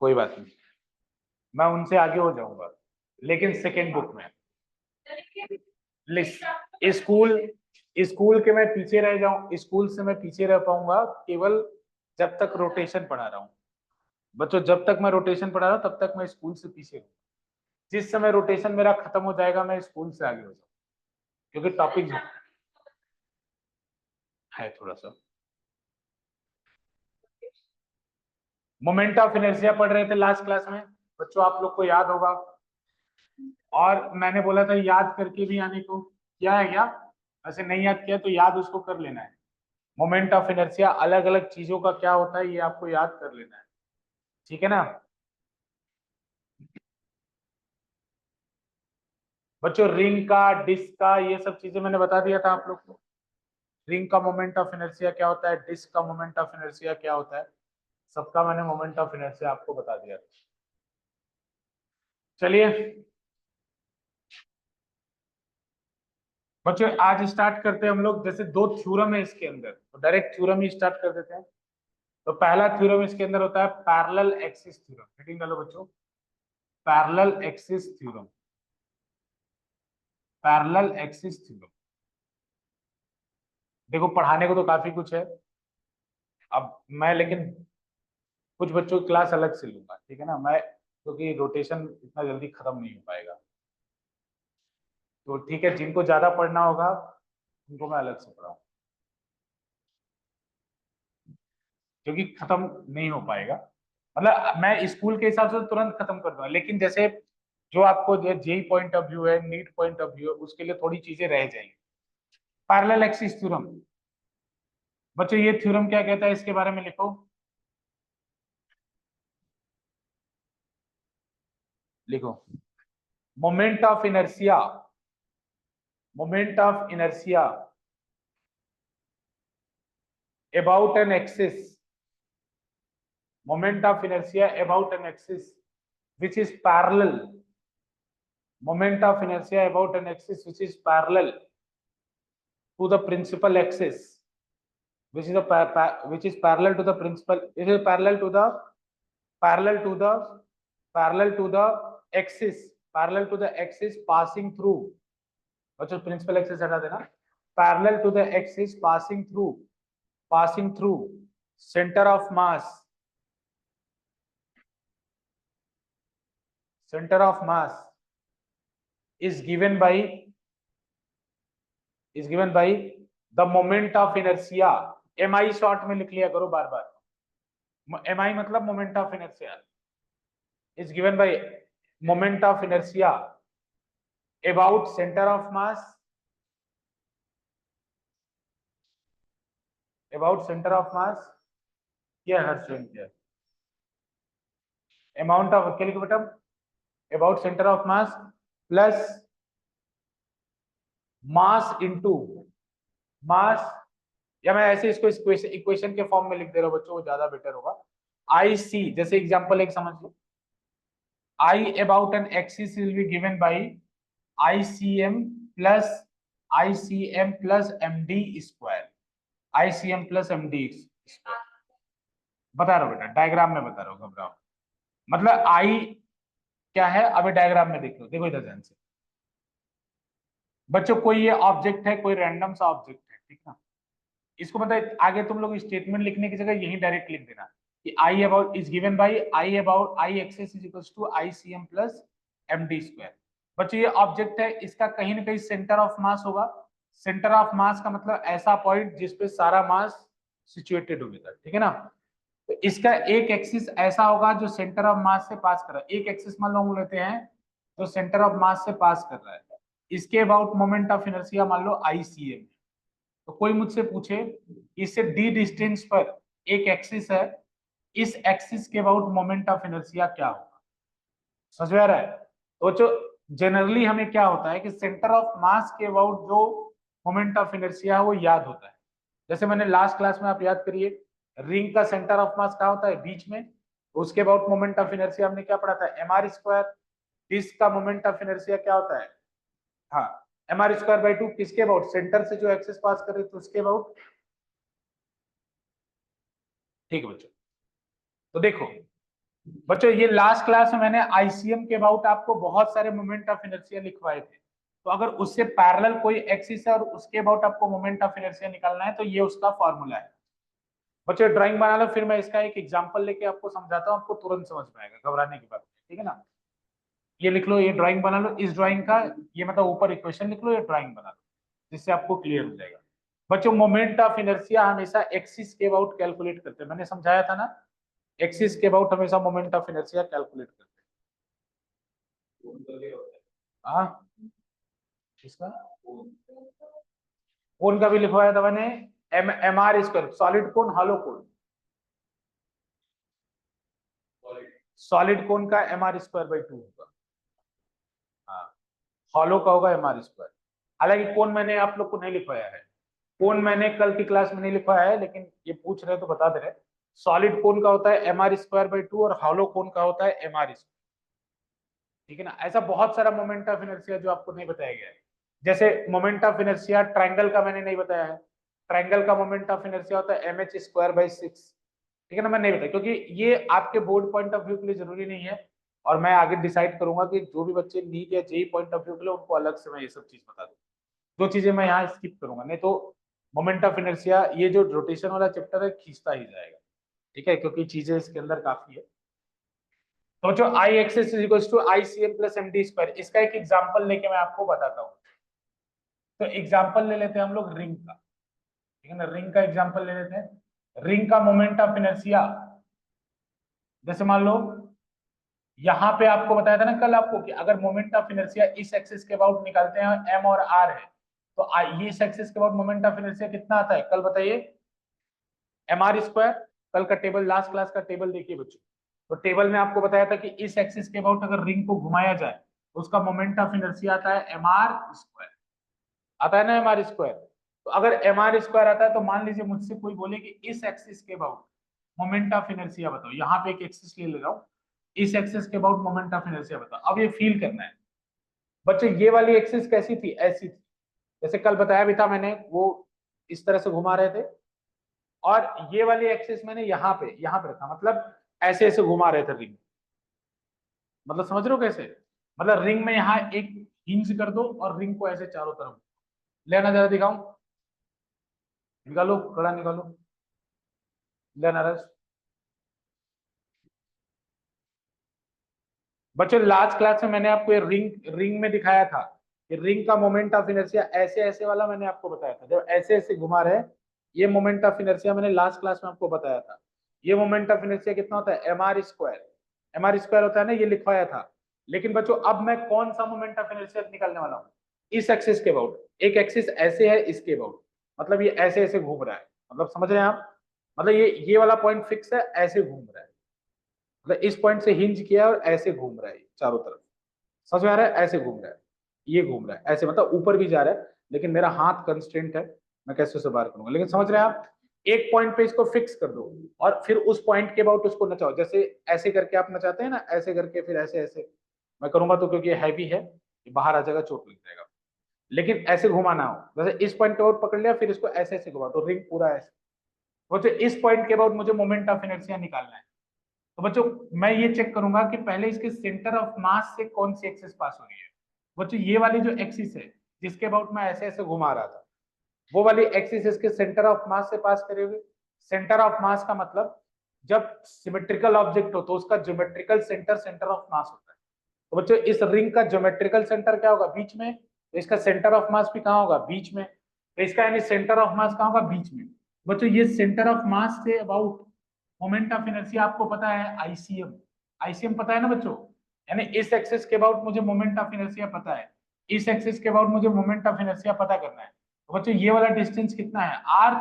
कोई बात नहीं, मैं उनसे आगे हो जाऊंगा, लेकिन सेकेंड बुक में लिस्ट स्कूल स्कूल के मैं पीछे रह जाऊं, स्कूल से मैं पीछे रह पाऊंगा केवल जब तक रोटेशन पढ़ा रहा हूं। बच्चों जब तक मैं रोटेशन पढ़ा रहा हूं तब तक मैं स्कूल से पीछे हूँ। जिस समय रोटेशन मेरा खत्म हो जाएगा मैं स्कूल से आगे हो जाऊंगा, क्योंकि टॉपिक है थोड़ा सा। मोमेंट ऑफ इनर्शिया पढ़ रहे थे लास्ट क्लास में बच्चों, आप लोग को याद होगा, और मैंने बोला था याद करके भी आने को, क्या है क्या, ऐसे नहीं याद किया तो याद उसको कर लेना है। मोमेंट ऑफ इनर्शिया अलग अलग चीजों का क्या होता है ये आपको याद कर लेना है, ठीक है ना बच्चों। रिंग का, डिस्क का, ये सब चीजें मैंने बता दिया था आप लोग को। रिंग का मोमेंट ऑफ इनर्शिया क्या होता है, डिस्क का मोमेंट ऑफ इनर्शिया क्या होता है, सबका मैंने मोमेंट ऑफ इनर्शिया आपको बता दिया था। चलिए बच्चों आज स्टार्ट करते हैं हम लोग, जैसे दो थ्योरम है इसके अंदर तो डायरेक्ट थ्योरम ही स्टार्ट कर देते हैं। तो पहला थ्योरम इसके अंदर होता है पैरेलल एक्सिस थ्योरम, हेडिंग डालो बच्चों, parallel axis theorem, parallel axis theorem. देखो पढ़ाने को तो काफी कुछ है, अब मैं लेकिन कुछ बच्चों की क्लास अलग से लूंगा, ठीक है ना, मैं क्योंकि रोटेशन इतना जल्दी खत्म नहीं हो पाएगा, तो ठीक है जिनको ज्यादा पढ़ना होगा उनको मैं अलग से पढ़ाऊँ, क्योंकि खत्म नहीं हो पाएगा। मतलब मैं स्कूल के हिसाब से तो तुरंत खत्म कर दूंगा, लेकिन जैसे जो आपको जेई पॉइंट ऑफ व्यू है, नीट पॉइंट ऑफ व्यू है, उसके लिए थोड़ी चीजें रह जाएंगी। पैरेलल एक्सिस थ्योरम बच्चों, ये थ्योरम क्या कहता है इसके बारे में लिखो, लिखो। Moment of inertia, moment of inertia about an axis, moment of inertia about an axis which is parallel, moment of inertia about an axis which is parallel to the principal axis, which is which is parallel to the principal, it is parallel to the parallel to the axis, parallel to the axis passing through, बच्चों principal axis हटा देना, parallel to the axis passing through center of mass, center of mass is given by the moment of inertia, mi short में लिख लिया करो बार बार, mi मतलब moment of inertia is given by moment of inertia about center of mass, about center of mass, क्या हर student क्या amount of क्या लिखो बेटा, about center of mass plus mass into mass, या मैं ऐसे इसको इक्वेशन के फॉर्म में लिख दे रहा हूं बच्चों, वो ज्यादा बेटर होगा। आई सी, जैसे एग्जांपल एक समझ लो, I about an axis will be given by ICM plus MD square, ICM plus MD square, बता रहा हूँ बेटा, डायग्राम में बता रहा हूँ, घबराओ, मतलब I क्या है अभी डायग्राम में देख लो, देखो इधर ध्यान से बच्चों, कोई ये ऑब्जेक्ट है, कोई रैंडम सा ऑब्जेक्ट है, ठीक ना, इसको मतलब आगे तुम लोग स्टेटमेंट लिखने की जगह यही डायरेक्ट लिख देना कि I about is given by I axis is equals to ICM plus MD square। बच्चों ये ऑब्जेक्ट है, इसका कहीं ना कहीं सेंटर ऑफ मास होगा, सेंटर ऑफ मास का मतलब ऐसा पॉइंट जिसपे सारा मास सिचुएटेड होगा, ठीक है ना, तो इसका एक एक्सिस ऐसा होगा जो सेंटर ऑफ मास से पास कर रहा है, एक एक्सिस मान लो हम लेते हैं जो सेंटर ऑफ मास से पास कर रहा है, इसके अबाउट मोमेंट ऑफ इनर्शिया मान लो ICM। तो कोई मुझसे पूछे इससे डी डिस्टेंस पर एक एक्सिस है, इस एक्सिस के अबाउट मोमेंट ऑफ इनर्शिया क्या होगा, समझ में आ रहा है। तो जो जनरली हमें क्या होता है कि सेंटर ऑफ मास के अबाउट जो मोमेंट ऑफ इनर्शिया है वो याद होता है, जैसे मैंने लास्ट क्लास में आप याद करिए, रिंग का सेंटर ऑफ मास कहाँ होता है, बीच में, उसके अबाउट मोमेंट ऑफ इनर्शिया हमने क्या पढ़ा था, mr स्क्वायर। डिस्क का मोमेंट ऑफ इनर्शिया क्या होता है, हाँ mr स्क्वायर बाई 2, किसके अबाउट, सेंटर से जो एक्सिस पास कर रहे थे उसके अबाउट, ठीक है बच्चों। तो देखो बच्चों ये लास्ट क्लास में मैंने आईसीएम के अबाउट आपको बहुत सारे मोमेंट ऑफ इनर्शिया लिखवाए थे, तो अगर उससे पैरेलल कोई एक्सिस है और उसके अबाउट आपको मोमेंट ऑफ इनर्शिया निकालना है तो ये उसका फॉर्मूला है। बच्चों ड्राइंग बना लो, फिर मैं इसका एक एग्जांपल लेके आपको समझाता हूँ, आपको तुरंत समझ में आएगा, घबराने की बात नहीं, ठीक है ना। ये लिख लो, ये ड्राइंग बना लो, इस ड्राइंग का ये मतलब ऊपर इक्वेशन लिख लो, ये ड्राइंग बना लो, जिससे आपको क्लियर हो जाएगा। बच्चों मोमेंट ऑफ इनर्शिया हमेशा एक्सिस के अबाउट कैलकुलेट करते हैं, मैंने समझाया था ना, एक्सिस के अबाउट हमेशा मोमेंट ऑफ इनर्शिया कैलकुलेट करते हैं। हाँ इसका कोण का भी लिखवाया था मैंने, एम आर स्क्वायर, सॉलिड कोण हॉलो कोण, सॉलिड कोण का एम आर स्क्वायर बाई 2 होगा, हाँ हॉलो का होगा एम आर स्क्वायर। हालांकि कोण मैंने आप लोग को नहीं लिखवाया है, कोण मैंने कल की क्लास में नहीं लिखवाया है, लेकिन ये पूछ रहे तो बता दे रहे। सॉलिड कोण का होता है एम आर स्क्वायर बाई 2 और हॉलो कोण का होता है एम आर स्क्वायर, ठीक है ना। ऐसा बहुत सारा मोमेंट ऑफ इनर्शिया जो आपको नहीं बताया गया है, जैसे मोमेंट ऑफ इनर्शिया ट्रायंगल का मैंने नहीं बताया है, ट्रायंगल का मोमेंट ऑफ इनर्शिया होता है एम एच स्क्वायर बाई 6, ठीक है ना, मैं नहीं बताया क्योंकि ये आपके बोर्ड पॉइंट ऑफ व्यू के लिए जरूरी नहीं है, और मैं आगे डिसाइड करूंगा कि जो भी बच्चे नीट या जेई पॉइंट ऑफ व्यू के लिए उनको अलग से मैं ये सब चीज बता दूँ, दो चीजें मैं यहाँ स्किप करूंगा, नहीं तो मोमेंट ऑफ इनर्शिया ये जो रोटेशन वाला चैप्टर है खींचता ही जाएगा, ठीक है, क्योंकि चीजें इसके अंदर काफी है। तो जो I axis is equal to I C M plus M D square, इसका एक एग्जांपल लेके मैं आपको बताता हूँ। तो एग्जांपल ले लेते हैं हम लोग रिंग का, ठीक है ना, रिंग का एग्जांपल ले लेते हैं। रिंग का मोमेंट ऑफ इनर्शिया, जैसे मान लो यहाँ पे आपको बताया था ना कल आपको कि अगर मोमेंट ऑफ इनर्शिया इस एक्सिस के अबाउट निकालते हैं एम और आर है, तो ये इस एक्सिस के अबाउट मोमेंट ऑफ इनर्शिया कितना आता है कल बताइए, एम आर स्क्वायर। कल का टेबल, लास्ट क्लास का टेबल देखिए बच्चों, तो टेबल में आपको बताया था कि इस एक्सिस के अबाउट अगर रिंग को घुमाया जाए तो उसका मोमेंट ऑफ इनर्शिया आता है एम आर स्क्वायर, आता है ना एम आर स्क्वायर। तो अगर एम आर स्क्वायर आता है तो मान लीजिए मुझसे कोई बोले कि इस एक्सिस के अबाउट मोमेंट ऑफ इनर्शिया बताओ, यहाँ पे एक एक्सिस ले रहा हूँ, इस एक्सिस के अबाउट मोमेंट ऑफ इनर्शिया बताओ। अब ये फील करना है बच्चों, ये वाली एक्सिस कैसी थी, ऐसी थी, जैसे कल बताया भी था मैंने, वो इस तरह से घुमा रहे थे, और ये वाली एक्सिस मैंने यहाँ पे रखा, मतलब ऐसे ऐसे घुमा रहे थे रिंग, मतलब समझ रहे हो कैसे, मतलब रिंग में यहाँ एक हिंज कर दो और रिंग को ऐसे चारों तरफ लेना, जरा दिखाऊं, निकालो कड़ा निकालो, लेना रस। बच्चों लास्ट क्लास में मैंने आपको ये रिंग रिंग में दिखाया था कि रिंग का मोमेंट ऑफ इनर्शिया ऐसे ऐसे वाला मैंने आपको बताया था, जब ऐसे ऐसे घुमा रहे, ये मोमेंट ऑफ इनर्शिया मैंने लास्ट क्लास में आपको बताया था। ये मोमेंट ऑफ इनर्शिया कितना होता है, M R square, M R square होता है ना, ये लिखवाया था। लेकिन बच्चों अब मैं कौन सा मोमेंट ऑफ इनर्शिया निकालने वाला हूँ, इस एक्सिस के अबाउट, एक एक्सिस ऐसे है इसके अबाउट, मतलब ये ऐसे ऐसे घूम रहा है, मतलब समझ रहे हैं आप, मतलब ये वाला पॉइंट फिक्स है, ऐसे घूम रहा है, मतलब इस पॉइंट से हिंज किया और ऐसे घूम रहा है चारों तरफ, समझ में आ रहा है, ऐसे घूम रहा है, ये घूम रहा है ऐसे, मतलब ऊपर भी जा रहा है, लेकिन मेरा हाथ कंस्ट्रेंट है, मैं कैसे उसे बाहर करूंगा, लेकिन समझ रहे हैं आप, एक पॉइंट पे इसको फिक्स कर दो और फिर उस पॉइंट के अबाउट उसको नचाओ, जैसे ऐसे करके आप नचाते हैं ना, ऐसे करके फिर ऐसे ऐसे, मैं करूंगा तो क्योंकि ये हैवी है, ये बाहर आ जाएगा, चोट लग जाएगा, लेकिन ऐसे घुमाना हो, जैसे इस पॉइंट के अबाउट पकड़ लिया, फिर इसको ऐसे ऐसे घुमा तो रिंग पूरा ऐसे, वो तो इस पॉइंट के अबाउट मुझे मोमेंट ऑफ इनर्शिया निकालना है। तो बच्चों मैं ये चेक करूंगा कि पहले इसके सेंटर ऑफ मास से कौन सी एक्सिस पास हो रही है। बच्चों ये वाली जो एक्सिस है जिसके अबाउट मैं ऐसे ऐसे घुमा रहा था, वो वाली एक्सिस इसके सेंटर ऑफ मास से पास करेगी। सेंटर ऑफ मास का मतलब जब सिमेट्रिकल ऑब्जेक्ट हो तो उसका geometrical centre centre of mass होता है। तो बच्चों इस रिंग का ज्योमेट्रिकल सेंटर क्या होगा, बीच में, तो इसका सेंटर ऑफ मास भी कहाँ होगा, बीच में, तो इसका यानी सेंटर ऑफ मास कहाँ होगा, बीच में। बच्चों ये centre of mass say about moment of inertia आपको पता है आईसीएम, आईसीएम पता है ना बच्चों, यानी इस एक्सिस के अबाउट मुझे मोमेंट ऑफ इनर्शिया पता है, इस एक्सिस के अबाउट मुझे मोमेंट ऑफ इनर्शिया पता करना है। तो बच्चों ये वाला डिस्टेंस कितना है, आर,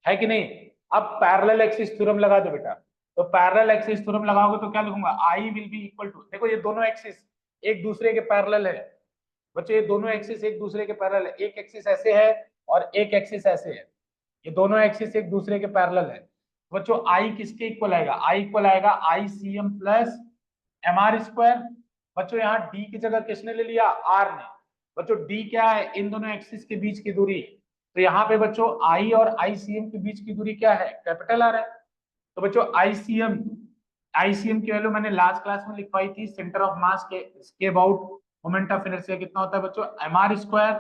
है कि नहीं। अब पैरेलल एक्सिस थ्योरम लगा दो बेटा, तो पैरेलल एक्सिस थ्योरम लगाओगे तो क्या लिखूंगा, I will be equal to, देखो ये दोनों एक्सिस एक दूसरे के पैरेलल है बच्चों, ये दोनों एक्सिस एक दूसरे के पैरेलल है, एक एक्सिस ऐसे है और एक एक्सिस ऐसे है, ये दोनों एक्सिस एक दूसरे के पैरेलल है। बच्चों आई किसके इक्वल आएगा, आई इक्वल आएगा I C M plus M R square. बच्चों यहाँ डी की जगह किसने ले लिया, आर ने। बच्चों डी क्या है, इन दोनों एक्सिस के बीच की दूरी, तो यहाँ पे बच्चों आई और आई सी एम के बीच की दूरी क्या है, कैपिटल आर है। तो बच्चों आई सी एम आईसीएम की वैल्यू मैंने लास्ट क्लास में लिखवाई थी, सेंटर ऑफ मास के अबाउट मोमेंट ऑफ इनर्शिया कितना होता है बच्चों, mr square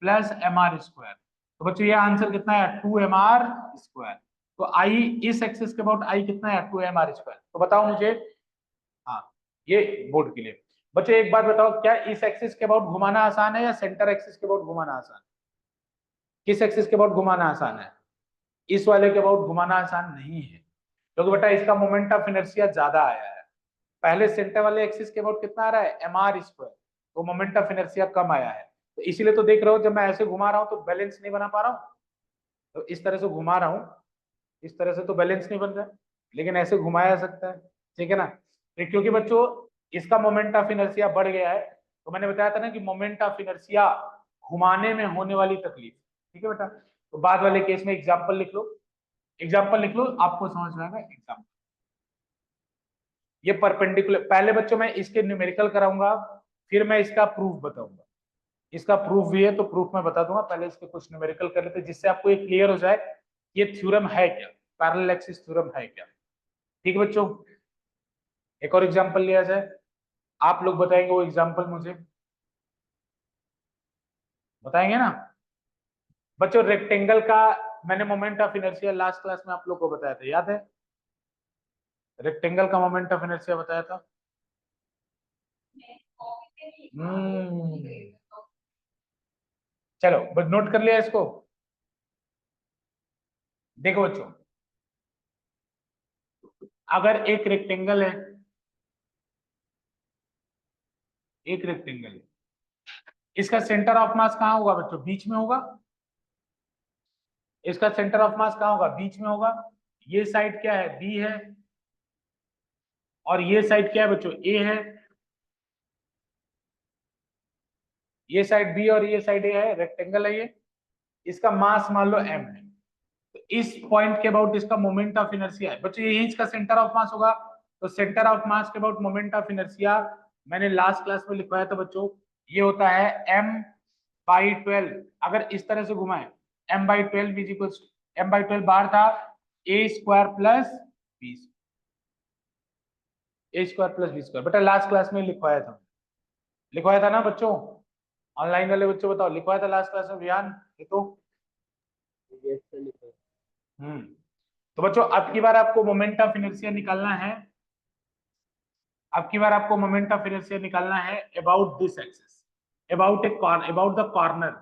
plus mr square. तो बच्चों ये आंसर कितना है, 2mr स्क्वायर। तो आई इस एक्सिस के अबाउट आई कितना है, 2mr स्क्वायर। तो बताओ मुझे, हाँ ये बोर्ड के लिए बच्चों एक बात बताओ, क्या इस एक्सिस के अबाउट घुमाना आसान है या सेंटर एक्सिस के अबाउट घुमाना आसान है? किस एक्सिस के अबाउट घुमाना आसान है? इस वाले के अबाउट घुमाना आसान नहीं है, क्योंकि बेटा इसका मोमेंट ऑफ इनर्शिया ज्यादा आया है। पहले सेंटर वाले एक्सिस के अबाउट कितना आ रहा है, mr स्क्वायर, तो मोमेंट ऑफ इनर्शिया कम आया है। तो इसीलिए तो देख रहे हो जब मैं ऐसे घुमा रहा हूं तो बैलेंस नहीं बना पा रहा हूं, तो इस तरह से घुमा रहा हूं, इस तरह से तो बैलेंस नहीं बन रहा है, लेकिन ऐसे घुमाया जा सकता है, ठीक है ना। तो क्योंकि बच्चों इसका मोमेंट ऑफ इनर्शिया बढ़ गया है, तो मैंने बताया था ना कि मोमेंट ऑफ इनर्शिया घुमाने में होने वाली तकलीफ, ठीक है बेटा। तो बाद वाले केस में एग्जाम्पल लिख लो, एग्जाम्पल लिख लो, आपको समझ में आएगा एग्जाम्पल। ये परपेंडिकुलर, पहले बच्चों मैं इसके न्यूमेरिकल कराऊंगा, फिर मैं इसका प्रूफ बताऊंगा। इसका प्रूफ भी है तो प्रूफ मैं बता दूंगा, पहले इसके कुछ न्यूमेरिकल कर लेते हैं, जिससे आपको ये क्लियर हो जाए ये थ्योरम है क्या, पैरेलल एक्सिस थ्योरम है क्या। ठीक है बच्चों, एक और एग्जांपल लिया जाए, आप लोग बताएंगे वो एग्जांपल मुझे, बताएंगे ना बच्चों। रेक्टेंगल का मैंने moment of inertia last class में आप लोग को बताया था, याद है? रेक्टेंगल का मोमेंट ऑफ इनर्शिया बताया था। हम्म, चलो बस नोट कर लिया इसको। देखो बच्चों, अगर एक रेक्टेंगल है, एक रेक्टेंगल है, इसका सेंटर ऑफ मास कहाँ होगा बच्चों, बीच में होगा। इसका सेंटर ऑफ मास कहाँ होगा, बीच में होगा। ये साइड क्या है, बी है, और ये साइड क्या है बच्चों, ए है। ये साइड बी और ये साइड ए है, रेक्टेंगल है ये। इसका मास मान लो एम है, तो इस पॉइंट के अबाउट इसका मोमेंट ऑफ इनर्शिया है बच्चों, यही इसका सेंटर ऑफ मास होगा। तो सेंटर ऑफ मास के अबाउट मोमेंट ऑफ इनर्शिया मैंने लास्ट क्लास में लिखवाया था बच्चों, ये होता है m/12। अगर इस तरह से घुमाए, m/12 इज इक्वल, m/12 बाहर था, a square plus b, a square plus B square. बेटा लास्ट क्लास में लिखवाया था ना बच्चों। ऑनलाइन वाले बच्चों बताओ, लिखवाया था लास्ट क्लास में बयान ये तो। हम्म, तो बच्चों अब की बार आपको मोमेंट ऑफ इनर्शिया निकालना है, अब की बार आपको मोमेंट ऑफ इनर्शिया निकालना है about this axis, about A corner, about the corner.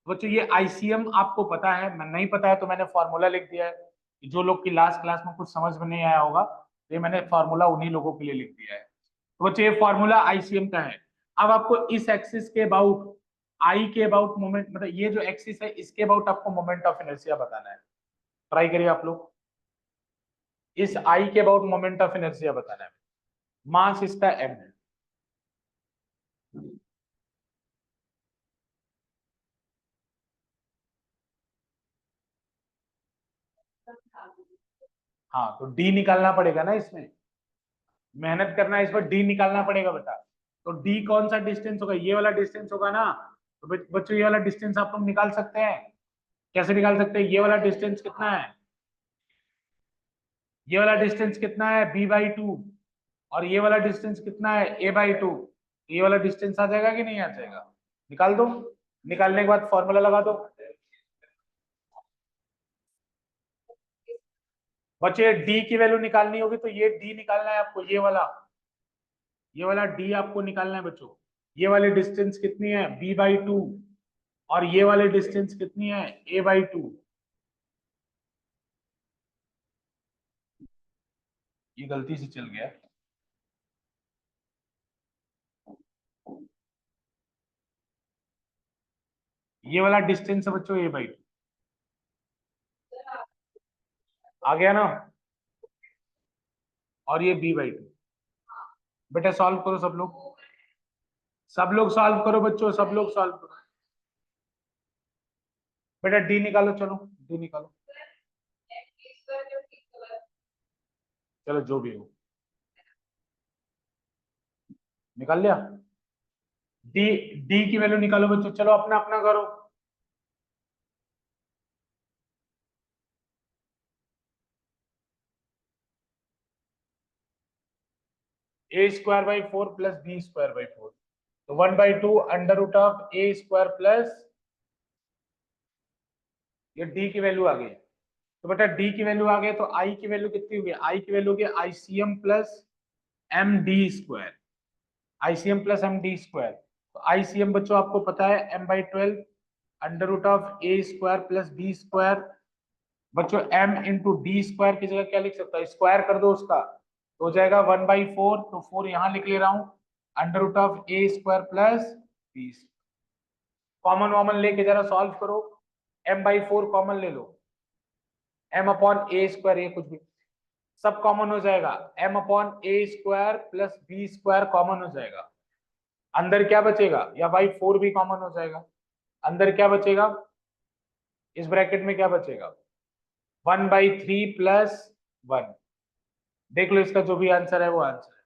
बच्चों ये आईसीएम आपको पता है, मैं नहीं पता है तो मैंने फॉर्मूला लिख दिया है। जो लोग की लास्ट क्लास में कुछ समझ में नहीं आया होगा, तो ये मैंने फॉर्मूला उन्हीं लोगों के लिए लिख दिया है। तो बच्चों ये फॉर्मूला आईसीएम का है। अब आपको इस एक्सिस के अबाउट, आई के अबाउट मोमेंट, मतलब ये जो एक्सिस है इसके अबाउट आपको मोमेंट ऑफ इनर्शिया बताना है। ट्राई करिए आप लोग, इस आई के अबाउट मोमेंट ऑफ इनर्शिया बताना है। मास इसका एम है। हाँ तो डी निकालना पड़ेगा ना इसमें, मेहनत करना है इस पर, डी निकालना पड़ेगा बेटा। तो डी कौन सा डिस्टेंस होगा, ये वाला डिस्टेंस होगा ना। तो बच्चों ये वाला डिस्टेंस आप लोग निकाल सकते हैं। कैसे निकाल सकते हैं, ये वाला डिस्टेंस कितना है, ये वाला डिस्टेंस कितना है, b/2, और ये वाला डिस्टेंस कितना है, a/2। ये वाला डिस्टेंस आ जाएगा कि नहीं आ जाएगा, निकाल दो। निकालने के बाद फॉर्मूला लगा दो। बच्चे डी की वैल्यू निकालनी होगी, तो ये डी निकालना है आपको, ये वाला डी आपको निकालना है बच्चों। ये वाली डिस्टेंस कितनी है, b/2, और ये वाली डिस्टेंस कितनी है, a/2। ये गलती से चल गया, ये वाला डिस्टेंस है बच्चों a/2, आ गया ना, और ये b/2। बेटा सॉल्व करो सब लोग, सब लोग सॉल्व करो बच्चों, सब लोग सॉल्व करो। बेटा डी निकालो, चलो डी निकालो, चलो जो भी हो, निकाल लिया। डी, डी की वैल्यू निकालो बच्चों, चलो अपना अपना करो। A square by 4 plus B square by 4, तो 1/2 under root of A square plus, ये डी की वैल्यू आ गई। तो बेटा डी की वैल्यू आ गई, तो आई की वैल्यू कितनी होगी, आई की वैल्यू होगी ICM plus M D square, ICM plus M D square. तो आईसीएम बच्चों आपको पता है m/12 under root of A square plus B square. बच्चों m इंटू डी स्क्वायर की जगह क्या लिख सकता है, स्क्वायर कर दो उसका, तो हो जाएगा 1/4, तो 4 यहाँ लिख ले रहा हूँ, under root of A square plus B. Common woman लेके जरा सॉल्व करो, m/4 कॉमन ले लो, m अपॉन ए स्क्वायर, ये कुछ भी सब कॉमन हो जाएगा, m upon A square plus B square common हो जाएगा। अंदर क्या बचेगा, या बाई 4 भी कॉमन हो जाएगा, अंदर क्या बचेगा, इस ब्रैकेट में क्या बचेगा, 1/3 प्लस 1। देख लो इसका जो भी आंसर है वो आंसर है।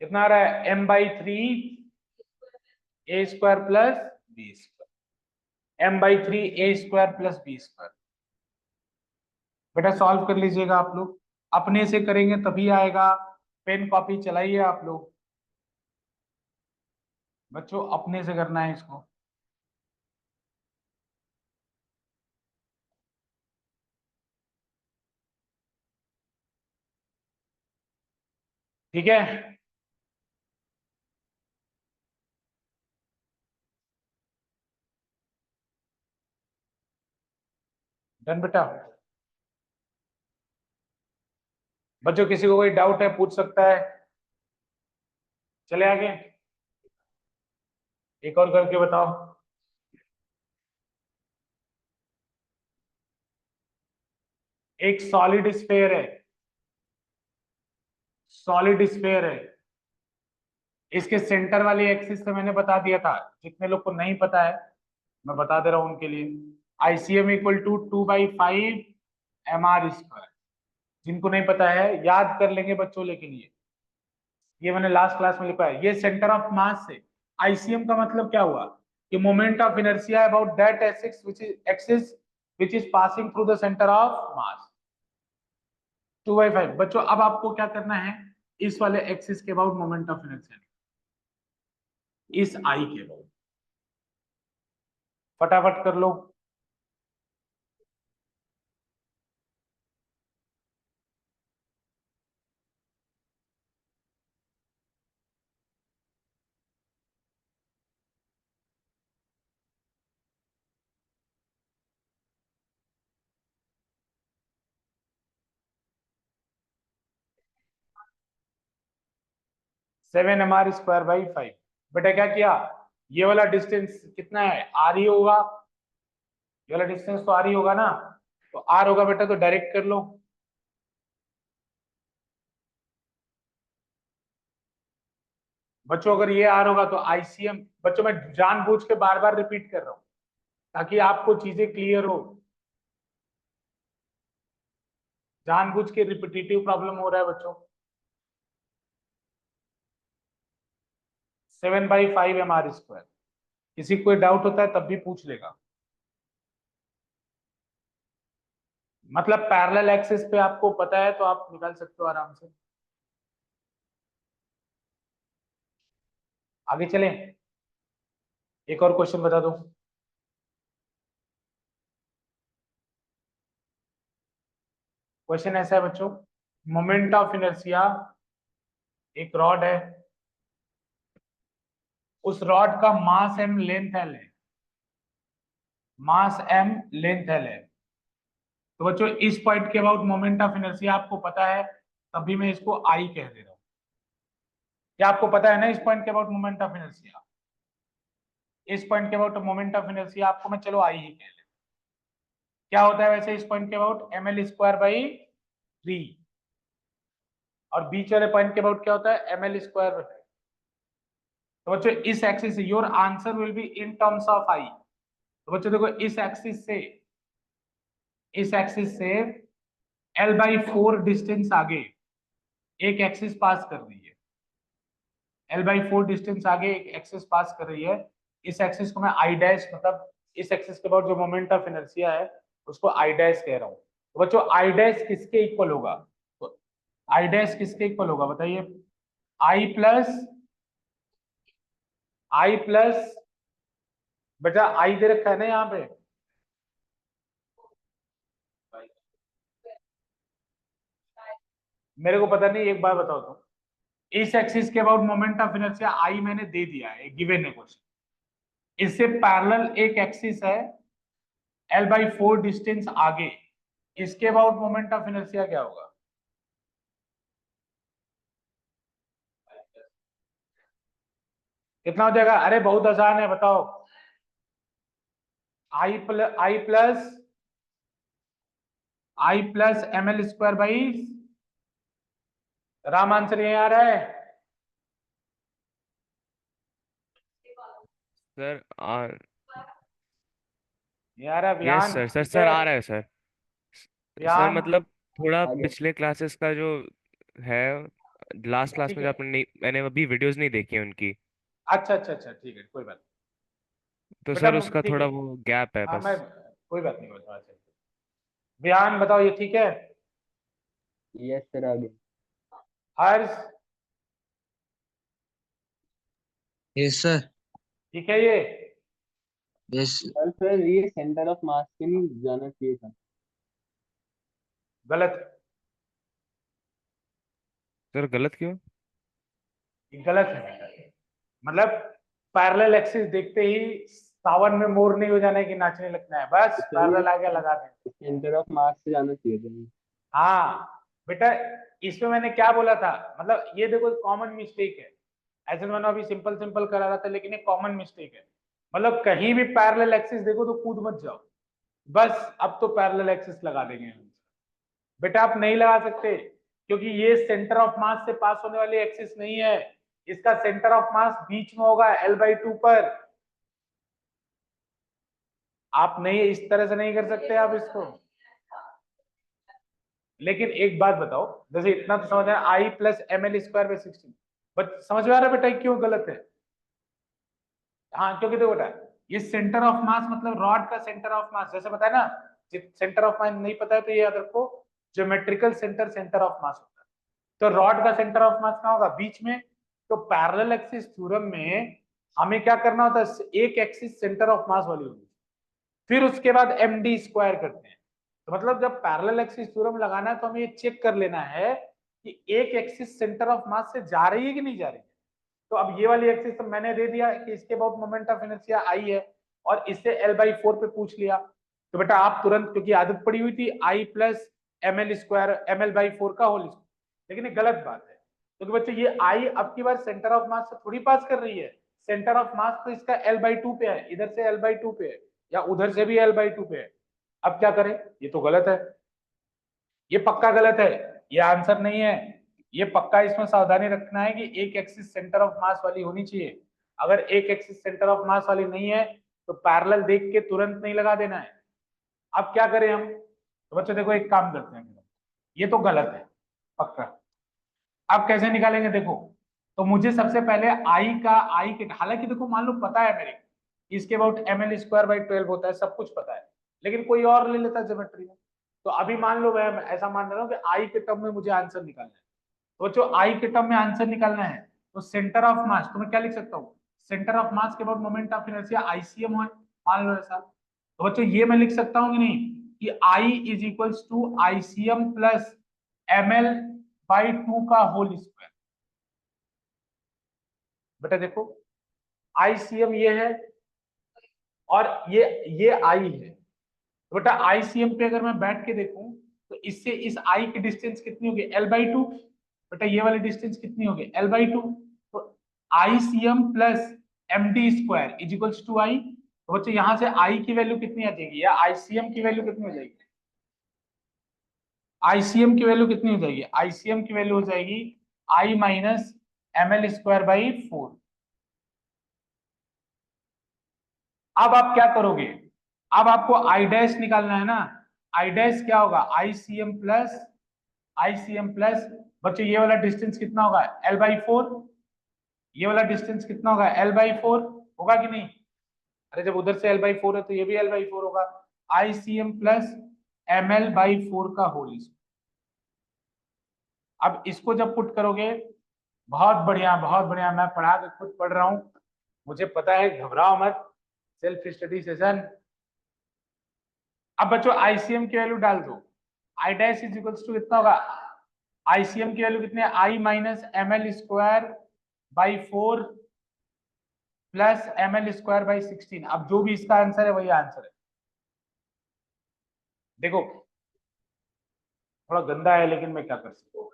कितना आ रहा है, m/3 A square plus B square, m/3 A square plus B square. बेटा सॉल्व कर लीजिएगा आप लोग, अपने से करेंगे तभी आएगा, पेन कॉपी चलाइए आप लोग बच्चों, अपने से करना है इसको। ठीक है, डन बेटा। बच्चों किसी को कोई डाउट है पूछ सकता है, चले आगे, एक और करके बताओ। एक सॉलिड स्फेयर है, सॉलिड स्फेयर है, इसके सेंटर वाली एक्सिस से मैंने बता दिया था, जितने लोग को नहीं पता है मैं बता दे रहा हूं उनके लिए, ICM equal to 2/5 mr square. जिनको नहीं पता है याद कर लेंगे बच्चों, लेकिन ये मैंने लास्ट क्लास में लिखा है, ये सेंटर ऑफ मास से, आईसीएम का मतलब क्या हुआ, कि moment of inertia about that axis which is passing through the centre of mass, 2/5। बच्चों अब आपको क्या करना है, इस वाले एक्सिस के अबाउट मोमेंट ऑफ इनर्शिया, इस आई के अबाउट फटाफट कर लो। Seven mr square by 5। बेटा क्या किया, ये वाला डिस्टेंस कितना है, आर ही होगा, ये वाला डिस्टेंस तो आर ही होगा ना, तो आर होगा बेटा, तो डायरेक्ट कर लो। बच्चों अगर ये आर होगा तो आईसीएम, बच्चों मैं जानबूझ के बार बार रिपीट कर रहा हूं ताकि आपको चीजें क्लियर हो, जानबूझ के रिपीटेटिव प्रॉब्लम हो रहा है बच्चों। 7/5 mr स्क्वायर, किसी को कोई डाउट होता है तब भी पूछ लेगा, मतलब पैरेलल एक्सिस पे आपको पता है तो आप निकाल सकते हो आराम से। आगे चलें, एक और क्वेश्चन बता दो। क्वेश्चन ऐसा है बच्चों, मोमेंट ऑफ इनर्शिया, एक रॉड है, उस रॉड का मास m लेंथ l है, मास m लेंथ l है। तो बच्चों इस पॉइंट के अबाउट मोमेंट ऑफ इनर्शिया आपको पता है, तभी मैं इसको आई कह दे रहा हूँ। क्या आपको पता है ना इस पॉइंट के अबाउट मोमेंट ऑफ इनर्शिया, इस पॉइंट के अबाउट मोमेंट ऑफ इनर्शिया आपको मैं चलो आई ही कह ले। क्या होता है वैसे इस पॉइंट के अबाउट, ml स्क्वायर बाई 3, और बीच वाले पॉइंट के अबाउट क्या होता है, ml स्क्वायर। तो बच्चों इस एक्सिस से your answer will be in terms of I. तो बच्चों देखो इस एक्सिस से, इस एक्सिस से l/4 डिस्टेंस आगे एक एक्सिस पास कर रही है, l/4 डिस्टेंस आगे एक एक्सिस पास कर रही है, इस एक्सिस को मैं आई डैश, मतलब इस एक्सिस के अबाउट जो मोमेंट ऑफ इनर्शिया है उसको आई डैश कह रहा हूँ। तो बच्चों आई डैश किसके इक्वल होगा, तो आई डैश किसके इक्वल होगा बताइए, आई प्लस बेटा आई दे रखा है ना यहाँ पे, मेरे को पता नहीं, एक बार बताओ तो, इस एक्सिस के about moment of inertia I मैंने दे दिया है, गिवन है क्वेश्चन, इससे पैरेलल एक एक्सिस है L/4 डिस्टेंस आगे, इसके अबाउट मोमेंट ऑफ इनर्शिया क्या होगा, कितना हो जाएगा, अरे बहुत आसान है बताओ, आई प्लस ml² राम आंसर यही आ रहा है, सर ये आ रहा है यस ध्यान, सर, सर ठीक सर है आ रहा है सर। सर ध्यान, मतलब थोड़ा आगे। पिछले क्लासेस का जो है, लास्ट क्लास ठीक में जो है, आपने नहीं, मैंने अभी वीडियोस नहीं देखी है उनकी, अच्छा अच्छा अच्छा ठीक है कोई बात तो नहीं। सर बेटा उसका ठीक थोड़ा है, वो गैप है हाँ मैं बस। कोई बात नहीं बता, ध्यान बताओ ये ठीक है, यस सर आगे। हर्ष यस सर। ठीक है ये, यस सर ये सेंटर ऑफ मास पे नहीं जाना चाहिए था। गलत, सर गलत क्यों? ये गलत है बेटा, मतलब पैरेलल एक्सिस देखते ही सावन में मोर नहीं हो जाना है कि नाचने लगना है, बस तो सर पैरेलल आगे ये लगा दें। सेंटर ऑफ मास से जाना चाहिए था। हाँ बेटा, इसमें मैंने क्या बोला था, मतलब ये देखो कॉमन मिस्टेक है, ऐसे तो मैंने अभी सिंपल सिंपल करा रहा था, लेकिन ये कॉमन मिस्टेक है, मतलब कहीं भी पैरेलल एक्सिस देखो तो कूद मत जाओ, बस अब तो पैरेलल एक्सिस लगा देंगे हम, बेटा आप नहीं लगा सकते, क्योंकि ये सेंटर ऑफ मास से पास होने वाली एक्सिस नहीं है, इसका सेंटर ऑफ मास बीच में होगा L/2 पर, आप नहीं इस तरह से नहीं कर सकते आप इसको। लेकिन एक बात बताओ, जैसे इतना तो समझ आया, I+ml² 16, बट समझ में आ रहा है बेटा क्यों गलत है, हाँ क्योंकि देखो बेटा, ये सेंटर ऑफ मास मतलब रॉड का सेंटर ऑफ मास, जैसे बताया ना, सेंटर ऑफ मास नहीं पता है तो ये याद रखो, geometrical centre centre of mass होता है, तो रॉड का सेंटर ऑफ मास कहाँ होगा, बीच में, तो पैरेलल एक्सिस थ्योरम में हमें क्या करना होता है, एक एक्सिस सेंटर ऑफ मास वाली होगी, फिर उसके बाद md² करते हैं, तो मतलब जब पैरेलल एक्सिस थ्योरम लगाना है तो हमें ये चेक कर लेना है कि एक एक्सिस सेंटर ऑफ मास से जा रही है कि नहीं जा रही है, तो अब ये वाली एक्सिस तो मैंने दे दिया कि इसके about moment of inertia I है, और इससे L/4 पे पूछ लिया, तो बेटा आप तुरंत, क्योंकि आदत पड़ी हुई थी I+ml² का होल स्क्वायर, लेकिन ये गलत बात है, क्योंकि बच्चे ये आई अब की बार सेंटर ऑफ मास से थोड़ी पास कर रही है, सेंटर ऑफ मास तो इसका L/2 पे है, इधर से L/2 पे है, या उधर से भी L/2 पे है, अब क्या करें, ये तो गलत है, ये पक्का गलत है, ये आंसर नहीं है, ये पक्का इसमें सावधानी रखना है कि एक एक्सिस सेंटर ऑफ मास वाली होनी चाहिए, अगर एक एक्सिस सेंटर ऑफ मास वाली नहीं है तो पैरेलल देख के तुरंत नहीं लगा देना है। अब क्या करें हम, तो बच्चों देखो एक काम करते हैं, ये तो गलत है पक्का, अब कैसे निकालेंगे देखो, तो मुझे सबसे पहले आई के, हालांकि देखो मान लो पता है मेरे को इसके अबाउट ml²/12 होता है, सब कुछ पता है, लेकिन कोई और ले लेता है ज्योमेट्री में, तो अभी मान लो मैं ऐसा मान रहा हूँ कि आई के टर्म में मुझे आंसर निकालना है, तो जो आई के टर्म में आंसर निकालना है, तो सेंटर ऑफ मास तो मैं क्या लिख सकता हूँ, सेंटर ऑफ मास के about moment of inertia ICM है, मान लो ऐसा, तो बच्चों ये मैं लिख सकता हूँ कि नहीं, कि I is equals to ICM plus ml/2 का होल स्क्वायर, बेटा देखो ICM ये है और ये I है, तो बेटा ICM पे अगर मैं बैठ के देखूं तो इससे इस I की डिस्टेंस कितनी होगी, L/2, बेटा ये वाली डिस्टेंस कितनी होगी, L/2, तो ICM plus md² is equals to I, तो बच्चों यहां से I की वैल्यू कितनी आ जाएगी, या ICM की वैल्यू कितनी हो जाएगी, ICM की वैल्यू कितनी हो जाएगी, ICM की वैल्यू हो जाएगी I-ml²/4, अब आप क्या करोगे, अब आपको आई डैश निकालना है ना, आई डैश क्या होगा, ICM प्लस बच्चों ये वाला डिस्टेंस कितना होगा, L/4, ये वाला डिस्टेंस कितना होगा, L/4 होगा कि नहीं, अरे जब उधर से L/4 है तो ये भी L/4 होगा, ICM प्लस ml/4 का होल स्क्वायर। अब इसको जब पुट करोगे, बहुत बढ़िया बहुत बढ़िया, मैं पढ़ा के खुद पढ़ रहा हूं, मुझे पता है, घबराओ मत, सेल्फ स्टडी सेशन। अब बच्चों आईसीएम की वैल्यू डाल दो, I dash is equals to कितना होगा, आईसीएम की वैल्यू कितनी है, आई माइनस ml²/4 प्लस ml²/16। अब जो भी इसका आंसर है वही आंसर है। देखो थोड़ा गंदा है लेकिन मैं क्या कर सकता हूँ।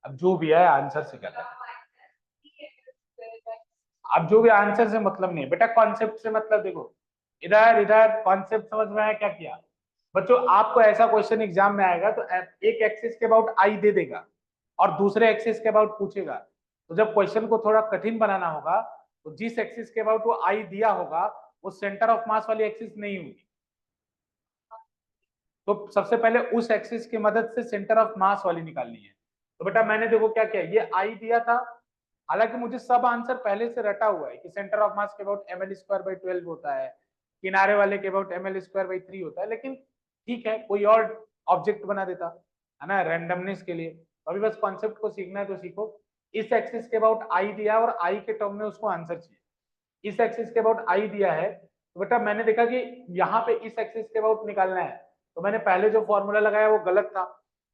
अब जो भी है आंसर से क्या करना, अब जो भी आंसर से मतलब नहीं है बेटा, कॉन्सेप्ट से मतलब। देखो इधर इधर कॉन्सेप्ट समझ में आया क्या किया बच्चों। आपको ऐसा क्वेश्चन एग्जाम में आएगा तो एक एक्सिस के अबाउट आई दे देगा और दूसरे एक्सिस के अबाउट पूछेगा, तो जब क्वेश्चन को थोड़ा कठिन बनाना होगा तो जिस एक्सिस के अबाउट वो आई दिया होगा वो सेंटर ऑफ मास वाली एक्सिस नहीं होगी, तो सबसे पहले उस एक्सिस की मदद से सेंटर ऑफ मास वाली निकालनी है। तो बेटा मैंने देखो क्या किया, ये आई दिया था, हालांकि मुझे सब आंसर पहले से रटा हुआ है कि सेंटर ऑफ मास के अबाउट ml²/12 होता है, किनारे वाले के अबाउट ml²/3 होता है, लेकिन ठीक है कोई और ऑब्जेक्ट बना देता है ना रैंडमनेस के लिए। तो अभी बस कॉन्सेप्ट को सीखना है तो सीखो। इस एक्सिस के अबाउट आई दिया और आई के टर्म में उसको आंसर चाहिए। इस एक्सिस के अबाउट आई दिया है तो बेटा मैंने देखा कि यहाँ पे इस एक्सिस के अबाउट निकालना है, तो मैंने पहले जो फॉर्मूला लगाया वो गलत था,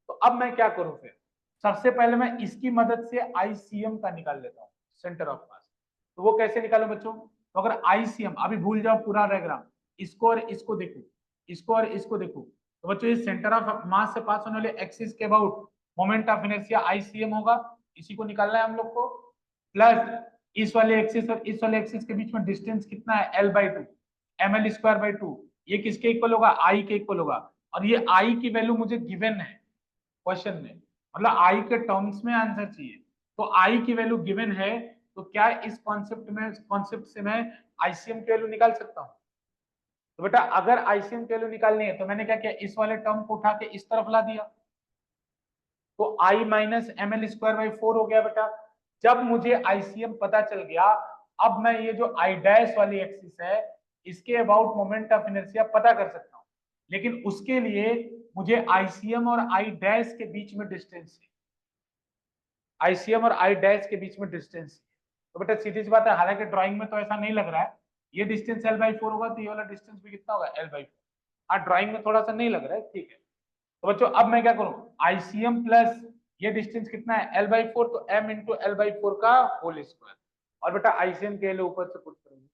तो अब मैं क्या करूं फिर, सबसे पहले मैं इसकी मदद से आईसीएम का निकाल लेता हूँ, सेंटर ऑफ मास। तो वो कैसे निकालो बच्चों, तो अगर आईसीएम, अभी भूल जाओ पूरा डायग्राम, इसको और इसको देखो, इसको और इसको देखो, तो बच्चों ये सेंटर ऑफ मास से पास होने वाले एक्सिस के about moment of inertia ICM होगा, इसी को निकालना है हम लोग को, प्लस इस वाले एक्सिस और इस वाले एक्सिस के बीच में डिस्टेंस कितना है L/2, ml²/2, ये किसके इक्वल होगा, आई के इक्वल होगा, और ये आई की वैल्यू मुझे गिवन है क्वेश्चन में, मतलब आई के टर्म्स में आंसर चाहिए, तो आई की वैल्यू गिवन है, तो क्या इस कॉन्सेप्ट से मैं आईसीएम की वैल्यू निकाल सकता हूँ। तो बेटा अगर आईसीएम की वैल्यू निकालनी है तो मैंने क्या किया, इस वाले टर्म को उठा के इस तरफ ला दिया, तो आई माइनस ml²/4 हो गया बेटा। जब मुझे आईसीएम पता चल गया, अब मैं ये जो आई डैश वाली एक्सिस है इसके अबाउट मोमेंट ऑफ इनर्शिया पता कर सकता हूँ, लेकिन उसके लिए मुझे आईसीएम और आई डैश के बीच में डिस्टेंस है, आईसीएम और आई डैश के बीच में डिस्टेंस। तो बेटा सीधी सी बात है, हालांकि ड्राइंग में तो ऐसा नहीं लग रहा है, ये डिस्टेंस L/4 होगा तो ये वाला डिस्टेंस भी कितना होगा L/4। हाँ ड्राइंग में थोड़ा सा नहीं लग रहा है, ठीक है। तो बच्चों अब मैं क्या करूं, आईसीएम प्लस ये डिस्टेंस कितना है L/4, तो m इंटू L/4 का होल स्क्वायर, और बेटा आईसीएम के लिए ऊपर से पुट करेंगे।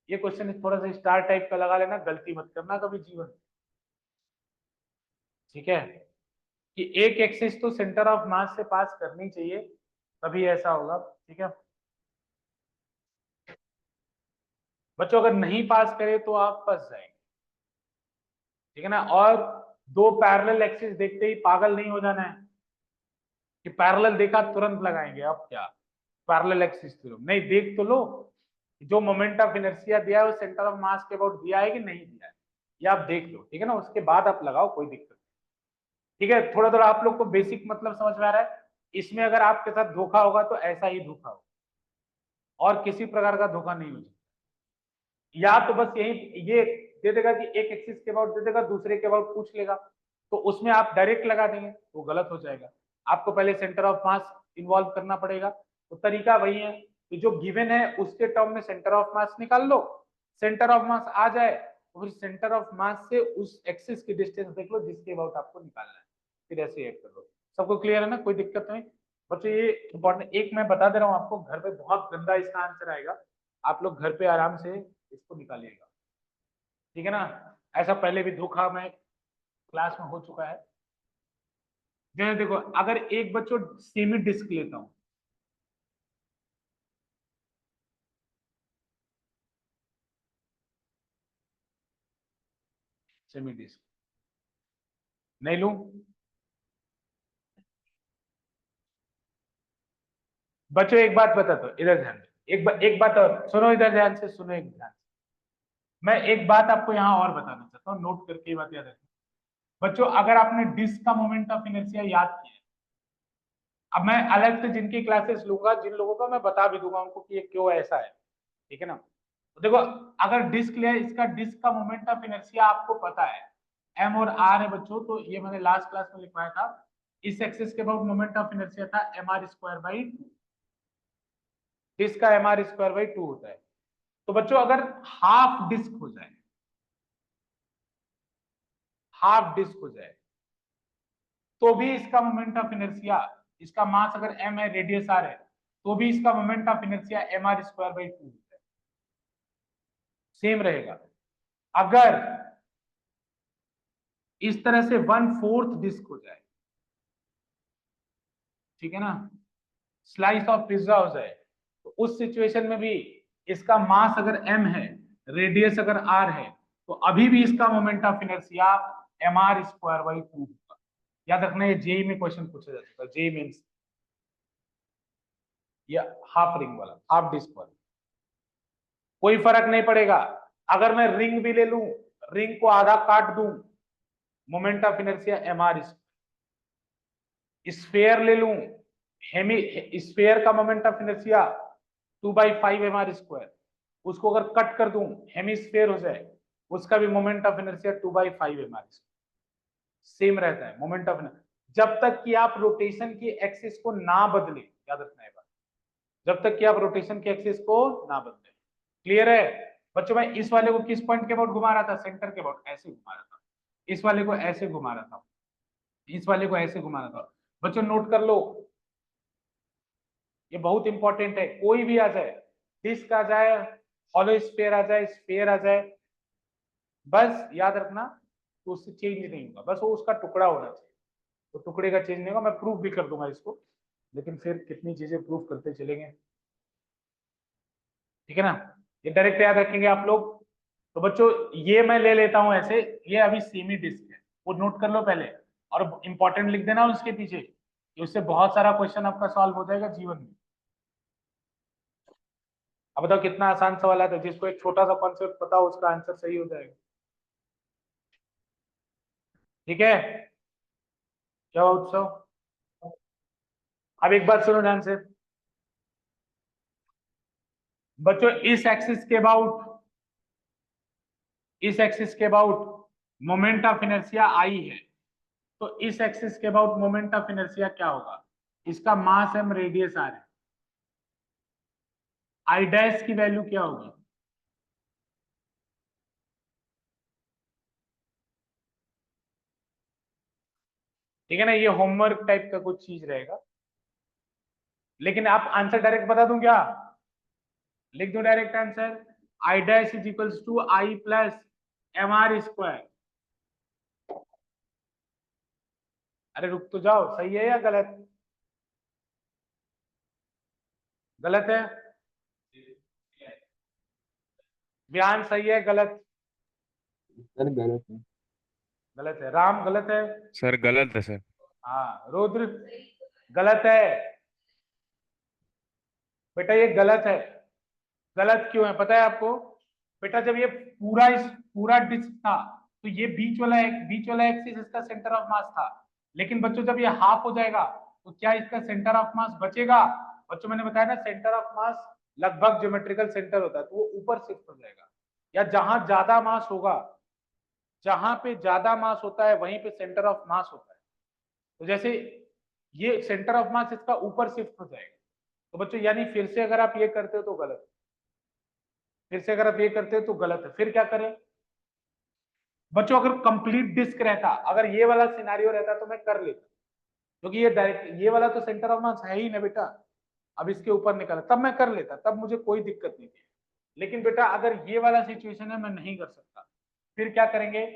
ये क्वेश्चन थोड़ा सा स्टार टाइप का लगा लेना, गलती मत करना कभी जीवन में, ठीक है, कि एक एक्सिस तो सेंटर ऑफ मास से पास करनी चाहिए तभी ऐसा होगा, ठीक है बच्चों, अगर नहीं पास करे तो आप फंस जाएंगे, ठीक है ना। और दो पैरेलल एक्सिस देखते ही पागल नहीं हो जाना है कि पैरेलल देखा तुरंत लगाएंगे, अब क्या पैरेलल एक्सिस थ्योरम, नहीं देख तो लो जो मोमेंट ऑफ इनर्शिया दिया है वो सेंटर ऑफ मास के अबाउट दिया है कि नहीं दिया है, ये आप देख लो, ठीक है ना, उसके बाद आप लगाओ, कोई दिक्कत नहीं, ठीक है। थोड़ा थोड़ा आप लोग को बेसिक मतलब समझ में आ रहा है, इसमें अगर आपके साथ धोखा होगा तो ऐसा ही धोखा होगा और किसी प्रकार का धोखा नहीं हो सकता, या तो बस यही ये दे देगा कि एक एक्सिस के अबाउट दे देगा, दूसरे के अबाउट पूछ लेगा, तो उसमें आप डायरेक्ट लगा देंगे वो गलत हो जाएगा, आपको पहले सेंटर ऑफ मास इन्वॉल्व करना पड़ेगा। तो तरीका वही है कि जो गिवन है उसके टर्म में सेंटर ऑफ मास निकाल लो, सेंटर ऑफ मास आ जाए तो फिर सेंटर ऑफ मास से उस एक्सिस की डिस्टेंस देख लो जिसके अबाउट आपको निकालना है, फिर ऐसे ऐड कर लो। सबको क्लियर है ना, कोई दिक्कत नहीं बच्चों। ये इंपॉर्टेंट एक मैं बता दे रहा हूँ आपको, घर पे बहुत गंदा इसका आंसर आएगा, आप लोग घर पे आराम से इसको निकालिएगा, ठीक है ना। ऐसा पहले भी धोखा में क्लास में हो चुका है। जैसे देखो अगर एक बच्चों सेमी डिस्क लेता हूं, सेमी डिस्क नहीं लूं, बच्चों एक बात बता दो, इधर ध्यान दो, एक बात और सुनो, इधर ध्यान से सुनो, एक ध्यान से मैं एक बात आपको यहाँ और बताना चाहता हूँ, नोट करके ये बात याद रखना बच्चों। अगर आपने डिस्क का मोमेंट ऑफ इनर्शिया याद किया, अब मैं अलग से जिनकी क्लासेस लूंगा, जिन लोगों को मैं बता भी दूंगा उनको कि ये क्यों ऐसा है, ठीक है ना। तो देखो, अगर डिस्क लिया, इसका डिस्क का मोमेंट ऑफ इनर्शिया आपको पता है m और r है बच्चों, तो ये मैंने लास्ट क्लास में लिखवाया था। इस एक्सिस के अबाउट मोमेंट ऑफ इनर्शिया था mr²/2, डिस्क का mr²/2 होता है। तो बच्चों अगर हाफ डिस्क हो जाए, हाफ डिस्क हो जाए, तो भी इसका मोमेंट ऑफ इनर्शिया, इसका मास अगर m है, रेडियस r है, तो भी इसका मोमेंट ऑफ इनर्शिया mr²/2 होता है, सेम रहेगा। अगर इस तरह से 1/4 डिस्क हो जाए, ठीक है ना, स्लाइस ऑफ पिज्जा हो जाए, तो उस सिचुएशन में भी इसका मास अगर m है, रेडियस अगर r है, तो अभी भी इसका मोमेंट ऑफ इनर्शिया mr²/2 होगा। याद रखना, ये जेई में क्वेश्चन पूछा जा चुका है, जेई मींस या हाफ रिंग वाला, हाफ डिस्क वाला। कोई फर्क नहीं पड़ेगा, अगर मैं रिंग भी ले लूं, रिंग को आधा काट दूं, moment of inertia mr। Sphere ले लूं, हेमी स्फेयर का मोमेंट ऑफ इनर्शिया 2/5 mr², उसको अगर कट कर दूं, हेमिस्फेयर हो जाए, उसका भी moment of inertia 2/5 mr², same रहता है मोमेंट ऑफ इनर्शिया, जब तक कि आप रोटेशन की एक्सिस को ना बदले। याद रखना है बात, जब तक कि आप रोटेशन की एक्सिस को ना बदले। क्लियर है बच्चों? मैं इस वाले को किस पॉइंट के अबाउट घुमा रहा था? सेंटर के अबाउट ऐसे घुमा रहा था, इस वाले को ऐसे घुमा रहा था, इस वाले को ऐसे घुमा रहा था। बच्चों नोट कर लो, ये बहुत इंपॉर्टेंट है। कोई भी आ जाए, डिस्क आ जाए, हॉलो स्फीयर आ जाए, स्फीयर आ जाए, बस याद रखना तो उससे चेंज नहीं होगा, बस वो उसका टुकड़ा होना चाहिए, तो टुकड़े का चेंज नहीं होगा। मैं प्रूफ भी कर दूंगा इसको, लेकिन फिर कितनी चीजें प्रूफ करते चलेंगे, ठीक है ना। ये डायरेक्ट याद रखेंगे आप लोग। तो बच्चों ये मैं ले लेता हूं ऐसे, ये अभी सेमी डिस्क है, वो नोट कर लो पहले, और इंपॉर्टेंट लिख देना उसके पीछे, उससे बहुत सारा क्वेश्चन आपका सॉल्व हो जाएगा जीवन में। अब बताओ कितना आसान सवाल है, तो जिसको एक छोटा सा कॉन्सेप्ट पता हो उसका आंसर सही हो जाएगा, ठीक है। क्या उत्सव? अब एक बात सुनो ध्यान से बच्चों, इस एक्सिस के अबाउट, इस एक्सिस के about moment of inertia I है, तो इस एक्सिस के अबाउट मोमेंट ऑफ इनर्शिया क्या होगा? इसका मास m, रेडियस r है, आई डैश की वैल्यू क्या होगी? ठीक है ना, ये होमवर्क टाइप का कुछ चीज रहेगा, लेकिन आप आंसर डायरेक्ट बता दूं क्या? लिख दो direct answer, I dash is equals to I plus mr²। अरे रुक तो जाओ, सही है या गलत? गलत है? बयान सही है गलत? सर गलत है। गलत है। राम गलत है? सर गलत है सर। हाँ रुद्र गलत है। बेटा ये गलत है। गलत क्यों है पता है आपको? बेटा जब ये पूरा, इस पूरा डिस्क था, तो ये बीच वाला एक्सिस इसका सेंटर ऑफ मास था, लेकिन बच्चों जब ये हाफ हो जाएगा, तो क्या इसका सेंटर ऑफ मास बचेगा? बच्चों मैंने बताया ना, सेंटर ऑफ मास लगभग ज्योमेट्रिकल सेंटर होता है, तो वो ऊपर शिफ्ट हो जाएगा, या जहां ज्यादा मास होगा, जहां पे ज्यादा मास होता है वहीं पे सेंटर ऑफ मास होता है। तो जैसे ये सेंटर ऑफ मास इसका ऊपर शिफ्ट हो जाएगा, तो बच्चों यानी फिर से अगर आप ये करते हो तो गलत है, फिर से अगर आप ये करते हो तो गलत है। फिर क्या करें बच्चों? अगर कंप्लीट डिस्क रहता, अगर ये वाला सिनारियो रहता तो मैं कर लेता, क्योंकि ये डायरेक्ट ये वाला तो सेंटर ऑफ मास है ही ना बेटा, अब इसके ऊपर निकला तब मैं कर लेता, तब मुझे कोई दिक्कत नहीं थी। लेकिन बेटा अगर ये वाला सिचुएशन है, मैं नहीं कर सकता, फिर क्या करेंगे?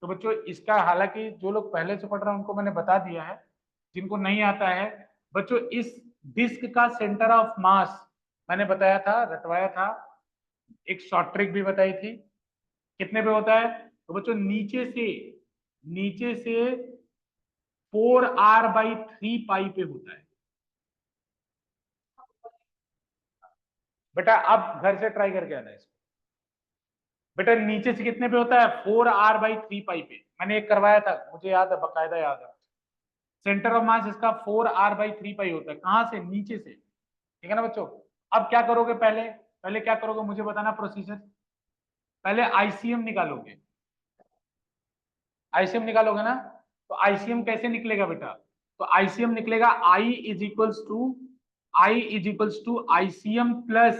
तो बच्चों इसका, हालांकि जो लोग पहले से पढ़ रहे हैं उनको मैंने बता दिया है, जिनको नहीं आता है बच्चों, इस डिस्क का सेंटर ऑफ मास मैंने बताया था, रटवाया था, एक शॉर्ट ट्रिक भी बताई थी। कितने पे होता है? तो बच्चों नीचे से 4r/3 पे होता है। बेटा अब घर से ट्राई करके आना इसको। बेटा नीचे से कितने पे होता है 4r/3 पे, मैंने एक करवाया था, मुझे याद है, बकायदा याद है। सेंटर ऑफ मास इसका 4r/3 होता है, कहां से, नीचे से, ठीक है ना बच्चों। अब क्या करोगे, पहले पहले क्या करोगे मुझे बताना प्रोसीजर। पहले आईसीएम निकालोगे, आईसीएम निकालोगे ना, तो आईसीएम कैसे निकलेगा बेटा, तो आईसीएम निकलेगा I is equals to ICM plus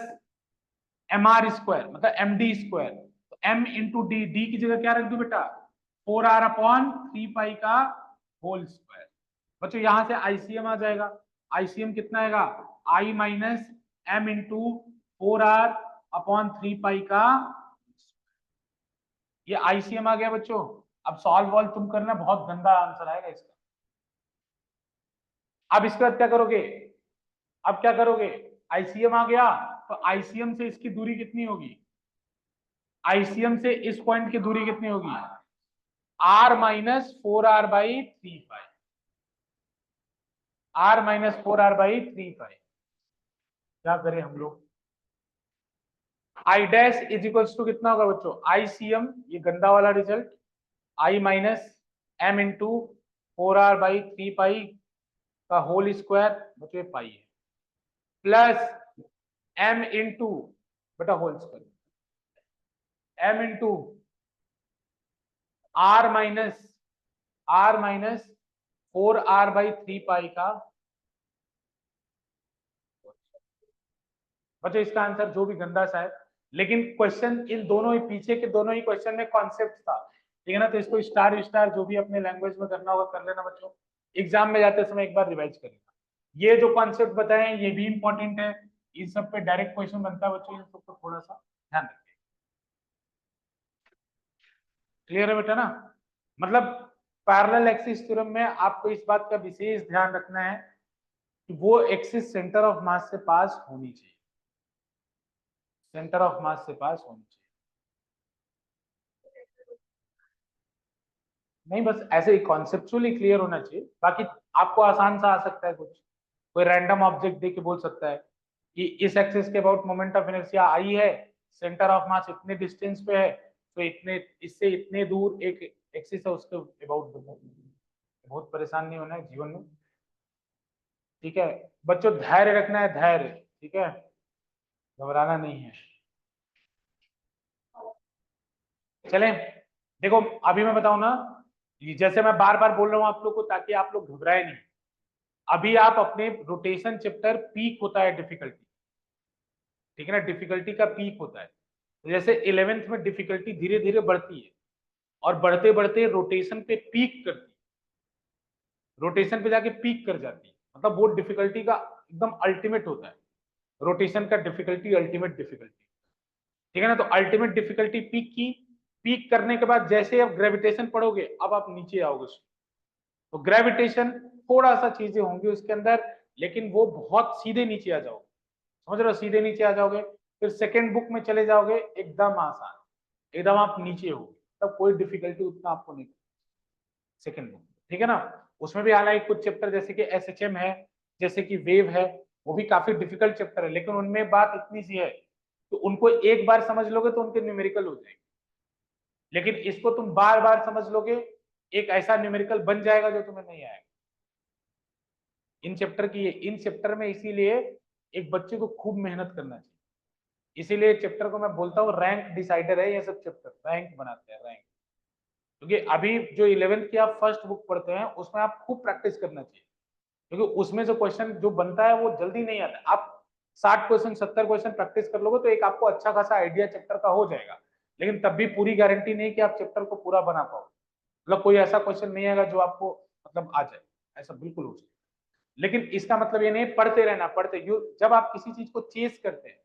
mr square, मतलब md स्क्वायर। तो m इंटू डी, डी की जगह क्या रख दो बेटा 4r/3 का होल स्क्वायर। बच्चों यहां से आईसीएम आ जाएगा, आईसीएम कितना आएगा i minus m into 4r/3 का, ये आईसीएम आ गया बच्चों। अब सॉल्व वॉल्व तुम करना, बहुत गंदा आंसर आएगा इसका। अब इसके बाद क्या करोगे, अब क्या करोगे, आईसीएम आ गया, तो आईसीएम से इसकी दूरी कितनी होगी, आईसीएम से इस पॉइंट की दूरी कितनी होगी r minus 4r/3 r minus 4r/3। क्या करें हम लोग, I dash is equals to कितना होगा बच्चों आईसीएम, ये गंदा वाला result, I minus m into 4r/3 का होल स्क्वायर, बच्चों ये पाई है, प्लस m इंटू बेटा whole square, m into r minus 4r/3 का। बच्चों इसका आंसर जो भी गंदा सा है, लेकिन क्वेश्चन इन दोनों ही, पीछे के दोनों ही क्वेश्चन में कॉन्सेप्ट था, ठीक है ना। तो इसको स्टार स्टार जो भी अपने लैंग्वेज में करना होगा कर लेना बच्चों, एग्जाम में जाते समय एक बार रिवाइज करेगा। ये जो कॉन्सेप्ट बताए हैं ये भी इंपॉर्टेंट है, इन सब पे डायरेक्ट क्वेश्चन बनता है बच्चों, इन सबको थोड़ा सा ध्यान रखिए। क्लियर है बेटा ना, मतलब पैरेलल एक्सिस थ्योरम में आपको इस बात का विशेष ध्यान रखना है कि वो एक्सिस सेंटर ऑफ मास से पास होनी चाहिए, सेंटर ऑफ मास से पास होनी चाहिए। नहीं बस ऐसे ही कॉन्सेप्चुअली क्लियर होना चाहिए, बाकी आपको आसान सा आ सकता है, कुछ कोई रैंडम ऑब्जेक्ट दे के बोल सकता है कि इस एक्सिस के about moment of inertia I है, सेंटर ऑफ मास इतने डिस्टेंस पे है, तो इतने इससे इतने दूर एक एक्सिस है उसके अबाउट। बहुत परेशान नहीं होना है जीवन में, ठीक है बच्चों, धैर्य रखना है, धैर्य, ठीक है, घबराना नहीं है। चलें, देखो अभी मैं बताऊं ना, जैसे मैं बार बार बोल रहा हूं आप लोग को ताकि आप लोग घबराए नहीं। अभी आप अपने रोटेशन चैप्टर, पीक होता है डिफिकल्टी, ठीक है ना, डिफिकल्टी का पीक होता है। तो जैसे 11th में डिफिकल्टी धीरे धीरे बढ़ती है और बढ़ते बढ़ते रोटेशन पे पीक करती है, रोटेशन पे जाके पीक कर जाती है, मतलब वो डिफिकल्टी का एकदम अल्टीमेट होता है, रोटेशन का डिफिकल्टी अल्टीमेट डिफिकल्टी, ठीक है ना। तो अल्टीमेट डिफिकल्टी पीक की, पीक करने के बाद जैसे आप ग्रेविटेशन पढ़ोगे अब आप नीचे आओगे, तो ग्रेविटेशन थोड़ा सा चीजें होंगी उसके अंदर, लेकिन वो बहुत सीधे नीचे आ जाओगे, समझ रहे हो, सीधे नीचे आ जाओगे। फिर सेकेंड बुक में चले जाओगे, एकदम आसान, एकदम आप नीचे हो, तब कोई डिफिकल्टी उतना आपको नहीं, सेकेंड बुक, ठीक है ना। उसमें भी हालांकि कुछ चैप्टर जैसे कि एसएचएम है, जैसे कि वेव है, वो भी काफी डिफिकल्ट चैप्टर है, लेकिन उनमें बात इतनी सी है तो उनको एक बार समझ लोगे तो उनके न्यूमेरिकल हो जाएंगे, लेकिन इसको तुम बार बार समझ लोगे, एक ऐसा न्यूमेरिकल बन जाएगा जो तुम्हें नहीं आएगा। इन चैप्टर की, इन चैप्टर में इसीलिए एक बच्चे को खूब मेहनत करना चाहिए, इसीलिए चैप्टर को मैं बोलता हूँ रैंक डिसाइडर है, ये सब चैप्टर रैंक बनाते हैं, रैंक। क्योंकि अभी जो 11th की आप फर्स्ट बुक पढ़ते हैं उसमें आप खूब प्रैक्टिस करना चाहिए, क्योंकि उसमें से क्वेश्चन जो बनता है वो जल्दी नहीं आता। आप 60 क्वेश्चन 70 क्वेश्चन प्रैक्टिस कर लोगे तो एक आपको अच्छा खासा आइडिया चैप्टर का हो जाएगा, लेकिन तब भी पूरी गारंटी नहीं कि आप चैप्टर को पूरा बना पाओ, मतलब कोई ऐसा क्वेश्चन नहीं आएगा जो आपको मतलब आ जाए, ऐसा बिल्कुल हो जाए। लेकिन इसका मतलब ये नहीं पढ़ते रहना, पढ़ते जब आप किसी चीज को चेस करते हैं,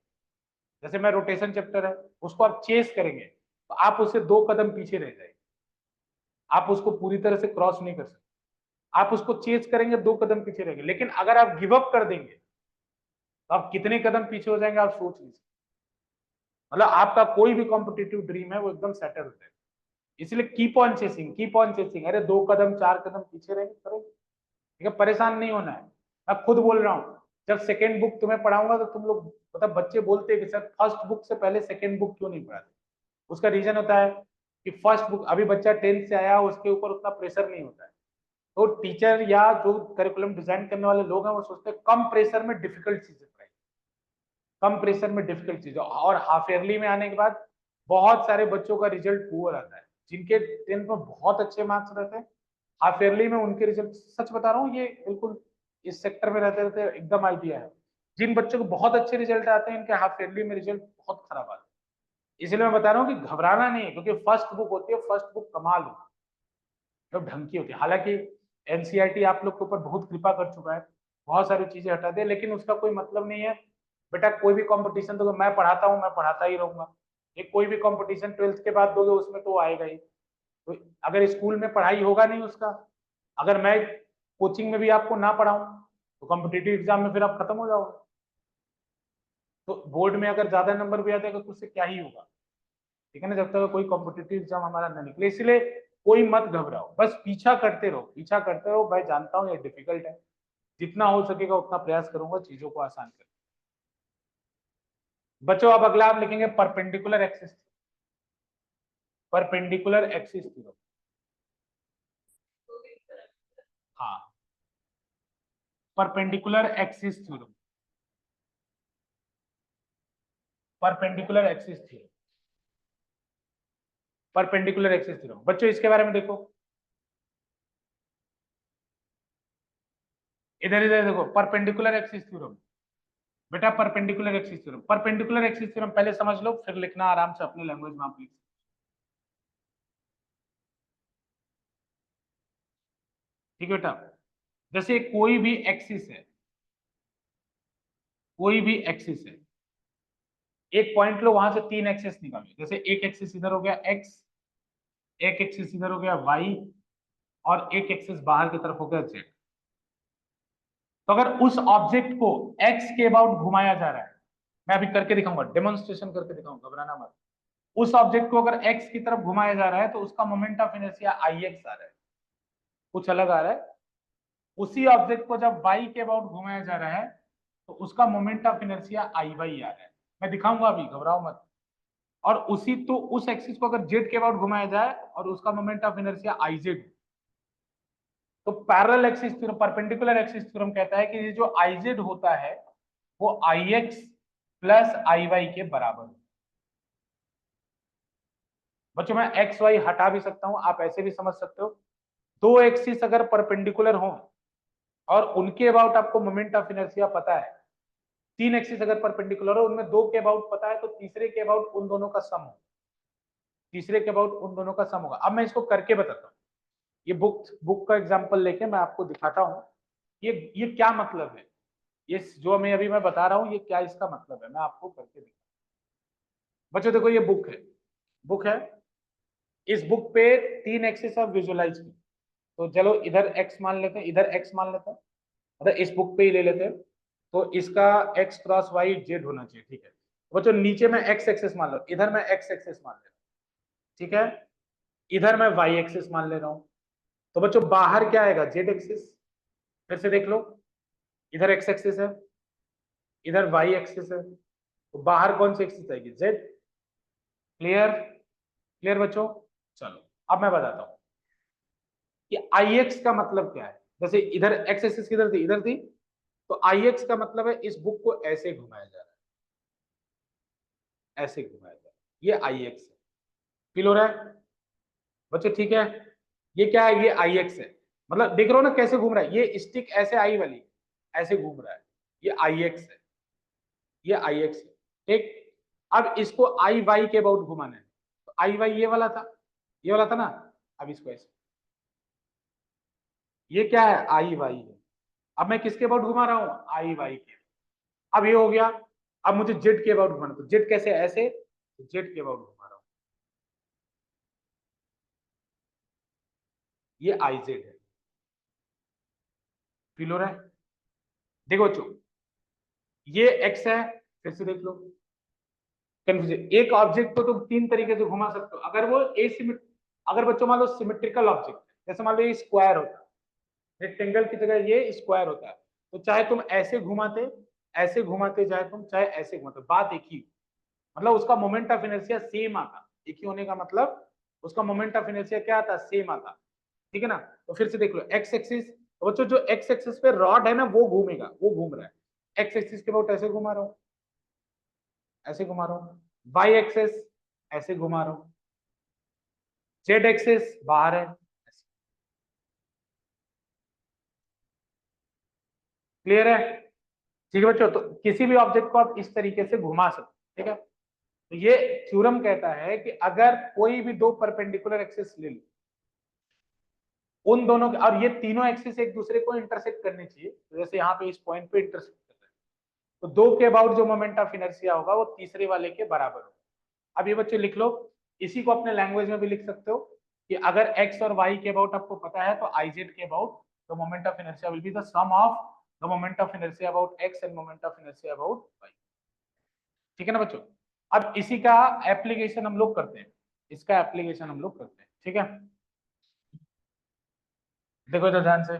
जैसे मैं रोटेशन चैप्टर है उसको आप चेस करेंगे तो आप उससे 2 कदम पीछे रह जाएंगे, आप उसको पूरी तरह से क्रॉस नहीं कर सकते, आप उसको चेस करेंगे 2 कदम पीछे रहेंगे, लेकिन अगर आप गिव अप कर देंगे तो आप कितने कदम पीछे हो जाएंगे आप सोच नहीं सकते। मतलब आपका कोई भी कॉम्पिटिटिव ड्रीम है वो एकदम सेटल हो जाएगा, इसलिए keep on chasing, keep on chasing. अरे 2 कदम 4 कदम पीछे रहेंगे करेंगे, ठीक है, परेशान नहीं होना है। मैं खुद बोल रहा हूँ, जब सेकेंड बुक तुम्हें पढ़ाऊंगा तो तुम लोग, मतलब बच्चे बोलते हैं कि सर फर्स्ट बुक से पहले सेकेंड बुक क्यों नहीं पढ़ाते, उसका रीजन होता है कि फर्स्ट बुक, अभी बच्चा 10th से आया, उसके ऊपर उतना प्रेशर नहीं होता है, तो टीचर या जो करिकुलम डिजाइन करने वाले लोग हैं वो सोचते हैं कम प्रेशर में डिफिकल्ट चीजें पढ़ाई, कम प्रेशर में डिफिकल्ट चीजें। और हाफ ईयरली में आने के बाद बहुत सारे बच्चों का रिजल्ट पुअर आता है, जिनके 10th में बहुत अच्छे मार्क्स रहते हैं, हाफ ईयरली में उनके रिजल्ट, सच बता रहा हूँ, ये बिल्कुल इस सेक्टर में रहते रहते एकदम आइडिया है। जिन बच्चों को बहुत अच्छे रिजल्ट आते हैं, इनके हाफ ईयरली में रिजल्ट बहुत खराब आते हैं। इसलिए मैं बता रहा हूँ कि घबराना नहीं है, क्योंकि फर्स्ट बुक होती है, फर्स्ट बुक कमाल हो, तो ढंग की होती है। हालांकि एनसीईआरटी आप लोग के ऊपर बहुत कृपा कर चुका है, बहुत सारी चीजें हटा दे, लेकिन उसका कोई मतलब नहीं है। बेटा कोई भी कंपटीशन तो मैं पढ़ाता हूँ, मैं पढ़ाता ही रहूंगा। ये कोई भी कंपटीशन 12th के बाद दोगे उसमें तो आएगा ही। तो अगर स्कूल में पढ़ाई होगा नहीं उसका, अगर मैं कोचिंग में भी आपको ना पढ़ाऊं, तो कॉम्पिटिटिव एग्जाम में फिर आप खत्म हो जाओगे। तो बोर्ड में अगर ज्यादा नंबर भी आ जाएगा तो उससे क्या ही होगा, ठीक है ना, जब तक कोई कॉम्पिटिटिव एग्जाम हमारा न निकले। इसलिए कोई मत घबराओ, बस पीछा करते रहो, पीछा करते रहो। मैं जानता हूँ ये डिफिकल्ट है, जितना हो सकेगा उतना प्रयास करूंगा चीजों को आसान करने। बच्चों अब अगला आप लिखेंगे perpendicular axis, perpendicular axis theorem. हाँ, perpendicular axis theorem, perpendicular axis theorem, perpendicular axis theorem. बच्चों इसके बारे में देखो, इधर इधर देखो, परपेंडिकुलर एक्सिस थ्योरम। बेटा perpendicular axis theorem, perpendicular axis theorem पहले समझ लो, फिर लिखना आराम से अपने लैंग्वेज में आप लिख। ठीक है बेटा, जैसे कोई भी एक्सिस है, कोई भी एक्सिस है, एक पॉइंट लो, वहां से 3 एक्सिस निकालो। जैसे एक एक्सिस इधर हो गया x, एक एक्सिस इधर हो गया y, और एक एक्सिस बाहर की तरफ हो गया z। तो अगर उस ऑब्जेक्ट को x के अबाउट घुमाया जा रहा है, मैं अभी करके दिखाऊंगा, डेमोन्स्ट्रेशन करके दिखाऊंगा, घबराना मत। उस ऑब्जेक्ट को अगर x की तरफ घुमाया जा रहा है तो उसका मोमेंट ऑफ इनर्शिया ix आ रहा है, कुछ अलग आ रहा है। उसी ऑब्जेक्ट को जब y के अबाउट घुमाया जा रहा है तो उसका मोमेंट ऑफ इनर्शिया iy आ रहा है। मैं दिखाऊंगा अभी, घबराओ मत। और उसी तो उस एक्सिस को अगर z के अबाउट घुमाया जाए और उसका मोमेंट ऑफ इनर्शिया iz, तो parallel axis theorem, perpendicular axis theorem कहता है कि ये जो iz होता है वो ix प्लस iy के बराबर है। बच्चों मैं एक्स वाई हटा भी सकता हूं, आप ऐसे भी समझ सकते हो। दो एक्सिस अगर परपेंडिकुलर हो और उनके अबाउट आपको मोमेंट ऑफ इनर्शिया पता है, 3 एक्सिस अगर परपेंडिकुलर हो, उनमें 2 के अबाउट पता है, तो तीसरे के अबाउट उन दोनों का सम हो, तीसरे के अबाउट उन दोनों का सम होगा। अब मैं इसको करके बताता हूँ, ये बुक का एग्जांपल लेके मैं आपको दिखाता हूँ ये क्या मतलब है, ये जो मैं अभी मैं बता रहा हूँ ये क्या इसका मतलब है, मैं आपको करके दिखा। बच्चों देखो ये बुक है, इस बुक पे 3 एक्सिस आप विजुअलाइज की। तो चलो इधर x मान लेते हैं, इधर x मान लेते हैं, मतलब इस बुक पे ही ले लेते हैं। तो इसका x क्रॉस y z होना चाहिए, ठीक है। बच्चों नीचे में x एक्सिस मान लो, इधर मैं x एक्सिस मान ले रहा हूँ, ठीक है, इधर मैं y एक्सिस मान ले रहा हूँ। तो बच्चों बाहर क्या आएगा, z एक्सिस। फिर से देख लो, इधर x एक्सिस है, इधर y एक्सिस है, तो बाहर कौन सी एक्सिस आएगी, z। क्लियर, क्लियर बच्चों। चलो अब मैं बताता हूँ कि ix का मतलब क्या है। जैसे इधर x एक्सिस किधर थी, इधर थी, तो ix का मतलब है इस बुक को ऐसे घुमाया जा रहा है, ऐसे घुमाया जा रहा है, ये ix है। फील हो रहा है बच्चों, ठीक है। ये क्या है, ये ix है, मतलब देख रहे हो ना कैसे घूम रहा है, ये स्टिक ऐसे आई वाली ऐसे घूम रहा है, ये ix है, ये ix है, ठीक। अब इसको iy के अबाउट घुमाना है, तो iy ये वाला था, ये वाला था ना, अब इसको ऐसे, ये क्या है, iy है। अब मैं किसके अबाउट घुमा रहा हूँ, iy के। अब ये हो गया, अब मुझे जेड के अबाउट घुमाना, तो जेड कैसे, ऐसे, जेड के अबाउट घुमा रहा हूं, ये iz है। फील हो रहा है, देखो बच्चों ये x है, फिर से देख लो कंफ्यूजन। एक ऑब्जेक्ट को तुम 3 तरीके से घुमा सकते हो, अगर वो अगर बच्चों मान लो सिमेट्रिकल ऑब्जेक्ट, जैसे मान लो ये स्क्वायर होता है, रेक्टेंगल की जगह ये स्क्वायर होता है, तो चाहे तुम ऐसे घुमाते, ऐसे घुमाते, चाहे तुम चाहे ऐसे घुमाते, बात एक ही, मतलब उसका मोमेंट ऑफ इनर्शिया सेम आता। एक ही होने का मतलब उसका मोमेंट ऑफ इनर्शिया क्या आता, सेम आता, ठीक है ना। तो फिर से देख लो एक्स एक्सिस, तो बच्चों जो एक्स एक्सिस पे रॉड है ना वो घूमेगा, वो घूम रहा है, एक्स एक्सिस के अबाउट ऐसे घुमा रहा हूं, ऐसे घुमा रहा हूं, वाई एक्सिस ऐसे घुमा रहा हूं, जेड एक्सिस बाहर है, क्लियर है, ठीक है बच्चों। तो किसी भी ऑब्जेक्ट को आप इस तरीके से घुमा सकते, ठीक है। तो ये थ्योरम कहता है कि अगर कोई भी दो परपेंडिकुलर एक्सिस ले लो, उन दोनों और ये तीनों एक्सिस एक दूसरे को इंटरसेक्ट करनी चाहिए, तो जैसे यहाँ पे इस पॉइंट पे इंटरसेक्ट कर रहे हैं, तो दो के अबाउट जो मोमेंट ऑफ इनर्शिया होगा वो तीसरे वाले के बराबर होगा। अब ये बच्चे लिख लो, इसी को अपने लैंग्वेज में भी लिख सकते हो कि अगर एक्स और वाई के अबाउट आपको पता है तो आई जेड के about the moment of inertia will be the sum of the moment of inertia about X and moment of inertia about Y, ठीक है ना बच्चों। अब इसी का एप्लीकेशन हम लोग करते हैं, इसका एप्लीकेशन हम लोग करते हैं, ठीक है। देखो इधर ध्यान से,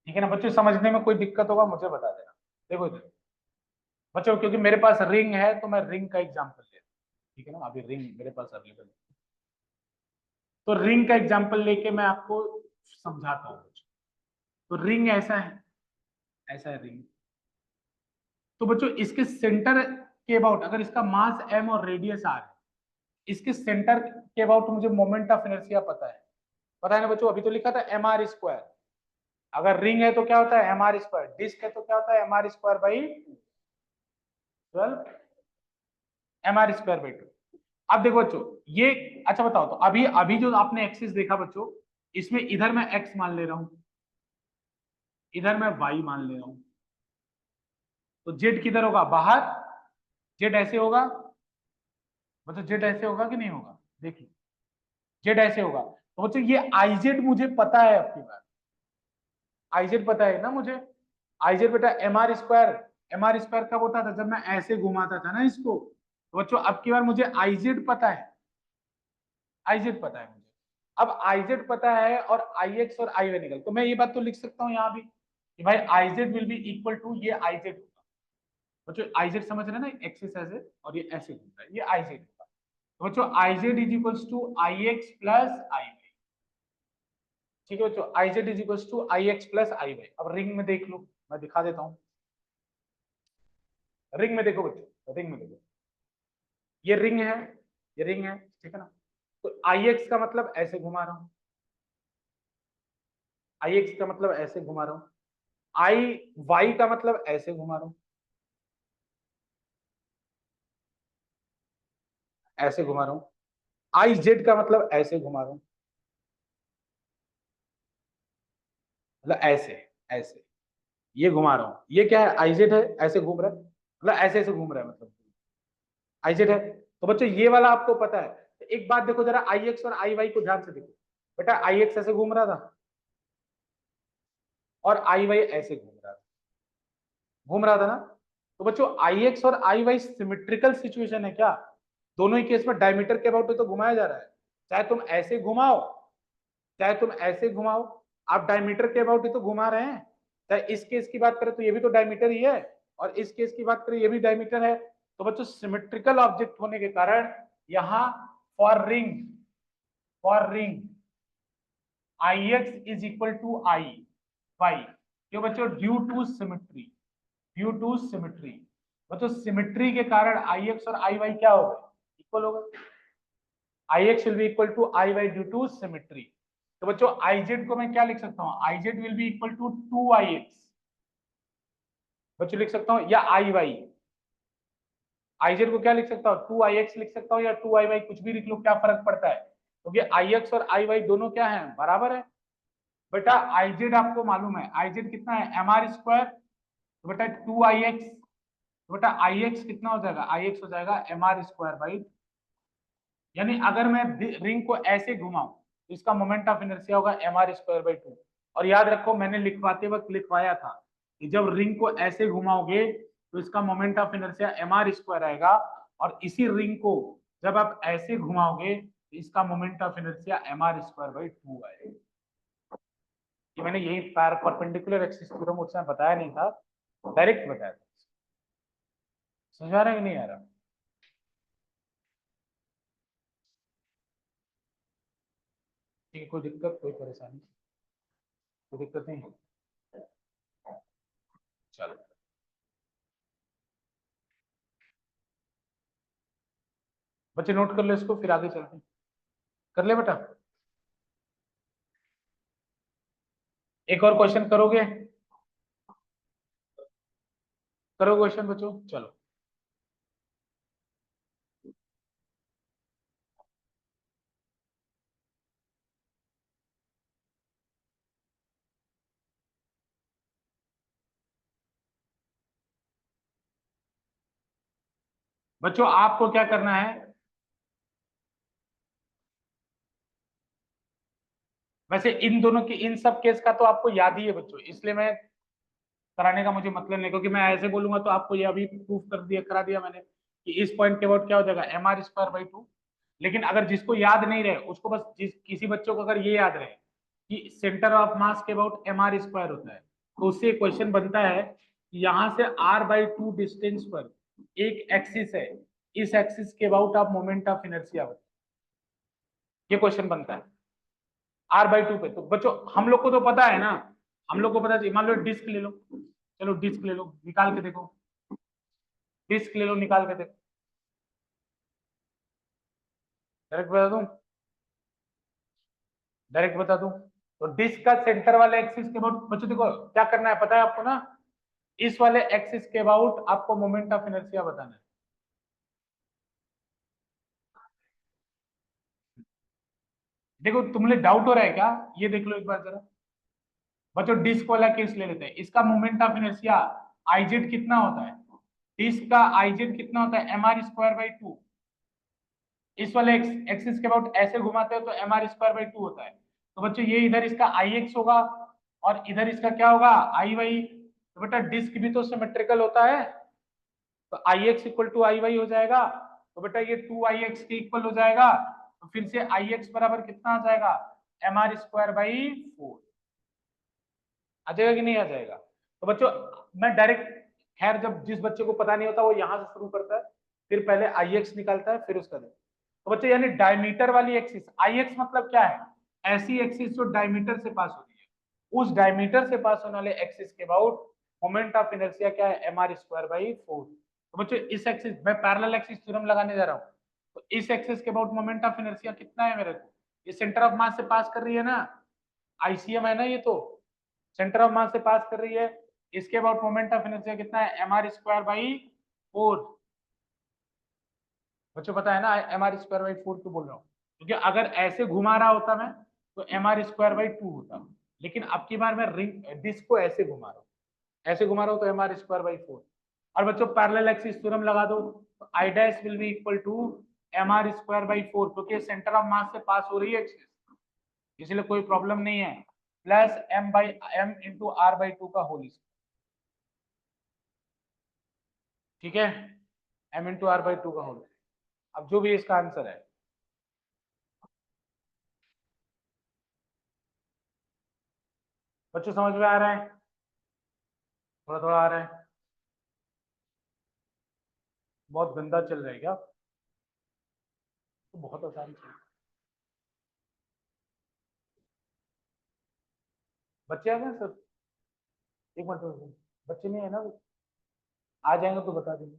ठीक है ना बच्चों, समझने में कोई दिक्कत होगा मुझे बता देना। देखो इधर बच्चों, क्योंकि मेरे पास रिंग है तो मैं रिंग का एग्जांपल ले रहा हूं, ठीक है ना, अभी रिंग मेरे पास अवेलेबल है, तो रिंग का एग्जांपल लेके मैं आपको समझाता हूँ। तो रिंग ऐसा है, ऐसा है रिंग। तो बच्चों इसके सेंटर के अबाउट, अगर इसका मास m और रेडियस r है, इसके सेंटर के अबाउट मुझे मोमेंट ऑफ इनर्शिया पता है ना बच्चों, अभी तो लिखा था एम आर स्क्वायर। अगर रिंग है तो क्या होता है एम आर स्क्वायर, डिस्क है तो क्या होता है M R square by 12 M R square by 2। अब देखो बच्चों ये, अच्छा बताओ, तो अभी अभी जो आपने एक्सिस देखा बच्चों, इसमें इधर मैं x मान ले रहा हूं, इधर मैं y मान ले रहा हूं, तो z किधर होगा, बाहर, z ऐसे होगा, मतलब z ऐसे होगा कि नहीं होगा, देखिए z ऐसे होगा। तो बच्चों ये iz मुझे पता है, आपकी बात iz पता है ना मुझे, iz बेटा एम आर स्क्वायर कब होता था, जब मैं ऐसे घुमाता था ना इसको। तो बच्चों अब की बार मुझे iz पता है, iz पता है मुझे। अब iz पता है और ix और iy निकल, तो मैं ये बात तो लिख सकता हूँ यहाँ भी कि भाई iz will be equal to ये iz होगा। बच्चों iz समझ रहे हैं ना, एक्सिस ऐसे और ये ऐसे घूमता है, ये iz होगा। तो बच्चों iz is equals to ix plus iy, ठीक है बच्चों, iz is equals to ix plus iy। अब रिंग में देख लो, मैं दिखा देता हूँ, रिंग में देखो बच्चों, रिंग में देखो, ये रिंग है, ये रिंग है, ठीक है ना। तो ix का मतलब ऐसे घुमा रहा हूँ, ix का मतलब ऐसे घुमा रहा हूँ, y का मतलब ऐसे घुमा रहा हूँ, ऐसे घुमा रहा हूँ, iz का मतलब ऐसे घुमा रहा हूँ, मतलब ऐसे, ऐसे ये घुमा रहा हूँ, ये क्या है iz है, ऐसे घूम रहा है, मतलब ऐसे ऐसे घूम रहा है, मतलब iz है। तो बच्चों ये वाला आपको पता है, तो एक बात देखो जरा, ix और iy को ध्यान से देखो बेटा, ix ऐसे घूम रहा था और iy ऐसे घूम रहा था ना। तो बच्चों ix और iy सिमेट्रिकल सिचुएशन है क्या, दोनों ही केस में डायमीटर के अबाउट तो घुमाया जा रहा है, चाहे तुम ऐसे घुमाओ चाहे तुम ऐसे घुमाओ, आप डायमीटर के अबाउट ही तो घुमा रहे हैं। चाहे इस केस की बात करें तो ये भी तो डायमीटर ही है, और इस केस की बात करें ये भी डायमीटर है। तो बच्चों सिमेट्रिकल ऑब्जेक्ट होने के कारण यहाँ for ring ix is equal to i y, क्यों बच्चों, ड्यू टू सिमेट्री। बच्चों सिमेट्री के कारण ix और iy क्या हो गए, इक्वल हो गए, ix will be equal to iy due to symmetry। तो बच्चों iz को मैं क्या लिख सकता हूँ, iz will be equal to 2ix, बच्चों लिख सकता हूँ, या iy, iz को क्या लिख सकता हूँ, 2ix लिख सकता हूँ या 2iy, कुछ भी लिख लो, क्या फर्क पड़ता है, क्योंकि ix और iy दोनों क्या है, बराबर है। बेटा iz आपको मालूम है, iz कितना है एम आर स्क्वायर, तो बेटा 2ix, तो बेटा ix कितना हो जाएगा, ix हो जाएगा एम आर स्क्वायर बाई, यानी अगर मैं रिंग को ऐसे घुमाऊं तो इसका मोमेंट ऑफ इनर्शिया होगा एम आर स्क्वायर बाई 2। और याद रखो मैंने लिखवाते वक्त लिखवाया था कि जब रिंग को ऐसे घुमाओगे तो इसका moment of inertia M R square आएगा, और इसी रिंग को जब आप ऐसे घुमाओगे तो इसका moment of inertia M R square by 2 आएगा। ये मैंने यही परपेंडिकुलर एक्सिस थ्योरम उसमें बताया नहीं था, डायरेक्ट बताया था। समझ आ रहा है कि नहीं आ रहा, ठीक है, कोई दिक्कत कोई परेशानी कोई दिक्कत नहीं। चलो बच्चे नोट कर लो इसको, फिर आगे चलते हैं। कर ले बेटा, एक और क्वेश्चन करोगे? करो क्वेश्चन बच्चों, चलो। बच्चों आपको क्या करना है, वैसे इन दोनों की इन सब केस का तो आपको याद ही है बच्चों, इसलिए मैं कराने का मुझे मतलब नहीं, क्योंकि मैं ऐसे बोलूंगा तो आपको ये अभी प्रूफ कर दिया, करा दिया मैंने कि इस पॉइंट के बाद क्या हो जाएगा mr² 2। लेकिन अगर जिसको याद नहीं रहे उसको बस किसी बच्चों को अगर ये याद रहे कि सेंटर ऑफ मास के अबाउट mr² होता है, तो उससे क्वेश्चन बनता है कि यहाँ से r/2 डिस्टेंस पर एक एक्सिस है, इस एक्सिस के अबाउट आप मोमेंट ऑफ इनर्शिया बताओ। ये क्वेश्चन बनता है r/2 पे। तो बच्चों हम लोग को तो पता है ना, हम लोग को पता है, मान लो डिस्क ले लो, चलो डिस्क ले लो, निकाल के देखो, डिस्क ले लो निकाल के देखो, डायरेक्ट बता दूं, डायरेक्ट बता दूं। तो डिस्क का सेंटर वाले एक्सिस के अबाउट बच्चों देखो क्या करना है पता है आपको ना, इस वाले एक्सिस के अबाउट आपको मोमेंट ऑफ इनर्शिया बताना है। देखो तुमने डाउट हो रहा है क्या, ये देख लो एक बार जरा बच्चों, डिस्क वाला केस ले लेते हैं, इसका मोमेंट ऑफ इनर्शिया आईजेड कितना होता है, डिस्क का आईजेड कितना होता है mr²/2। इस वाले एक्सिस के अबाउट ऐसे घुमाते हो तो mr²/2 होता है। तो बच्चों ये इधर इसका ix होगा और इधर इसका क्या होगा iy। तो बेटा डिस्क भी तो सिमेट्रिकल होता है, तो ix इक्वल टू iy हो जाएगा। तो बेटा ये 2ix के इक्वल हो जाएगा, तो फिर से ix बराबर कितना आ जाएगा mr²/4 आ जाएगा कि नहीं आ जाएगा। तो बच्चों मैं डायरेक्ट, खैर जब जिस बच्चे को पता नहीं होता वो यहां से शुरू करता है, फिर पहले ix निकालता है फिर उसका दे। तो बच्चों यानी डायमीटर वाली एक्सिस, ix मतलब क्या है, ऐसी एक्सिस जो डायमीटर से पास होती है, उस डायमीटर से पास होने वाले एक्सिस के अबाउट मोमेंट ऑफ इनर्शिया क्या है mr²/4। तो बच्चों इस एक्सिस, मैं पैरेलल एक्सिस थ्योरम लगाने जा रहा हूँ, तो इस एक्सिस के अबाउट मोमेंट ऑफ इनर्शिया कितना है मेरे को, ये सेंटर ऑफ मास से पास कर रही है ना, आईसीएम है ना, ये तो सेंटर ऑफ मास से पास कर रही है, इसके अबाउट मोमेंट ऑफ इनर्शिया कितना है mr²/4। बच्चों पता है ना mr²/4 क्यों बोल रहा हूँ, क्योंकि अगर ऐसे घुमा रहा होता मैं तो mr²/2 होता, लेकिन अब की बार मैं रिंग डिस्क को ऐसे घुमा रहा हूँ, ऐसे घुमा रहा हूँ तो mr²/4। और बच्चों पैरेलल एक्सिस थ्योरम लगा दो, तो I dash will be equal to mr²/4, क्योंकि सेंटर ऑफ मास से पास हो रही है एक्सिस, इसलिए कोई प्रॉब्लम नहीं है, प्लस m इंटू r/2 का होल स्क्वायर। ठीक है, m इंटू r/2 का होल। अब जो भी इसका आंसर है, बच्चों समझ में आ रहा है, थोड़ा थोड़ा आ रहा है, बहुत गंदा चल रहा है क्या, तो बहुत आसान चल रहा है। बच्चे आ गए सर, एक मिनट रुको। बच्चे नहीं है ना, आ जाएंगे तो बता देंगे।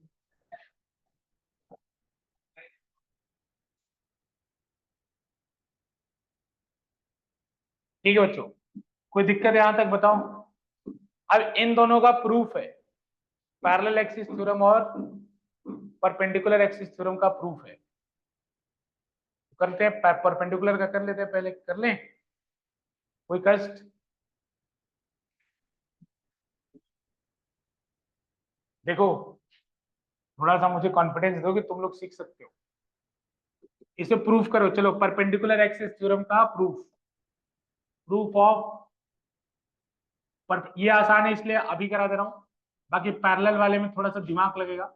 ठीक है बच्चों, कोई दिक्कत यहां तक बताओ। अब इन दोनों का प्रूफ है, पैरेलल एक्सिस थ्योरम और परपेंडिकुलर एक्सिस थ्योरम का प्रूफ है। करते हैं, परपेंडिकुलर का कर लेते हैं, पहले कर लें, कोई कष्ट। देखो थोड़ा सा मुझे कॉन्फिडेंस दो कि तुम लोग सीख सकते हो, इसे प्रूफ करो। चलो परपेंडिकुलर एक्सिस थ्योरम का प्रूफ, प्रूफ ऑफ, पर ये आसान है इसलिए अभी करा दे रहा हूं, बाकी पैरेलल वाले में थोड़ा सा दिमाग लगेगा,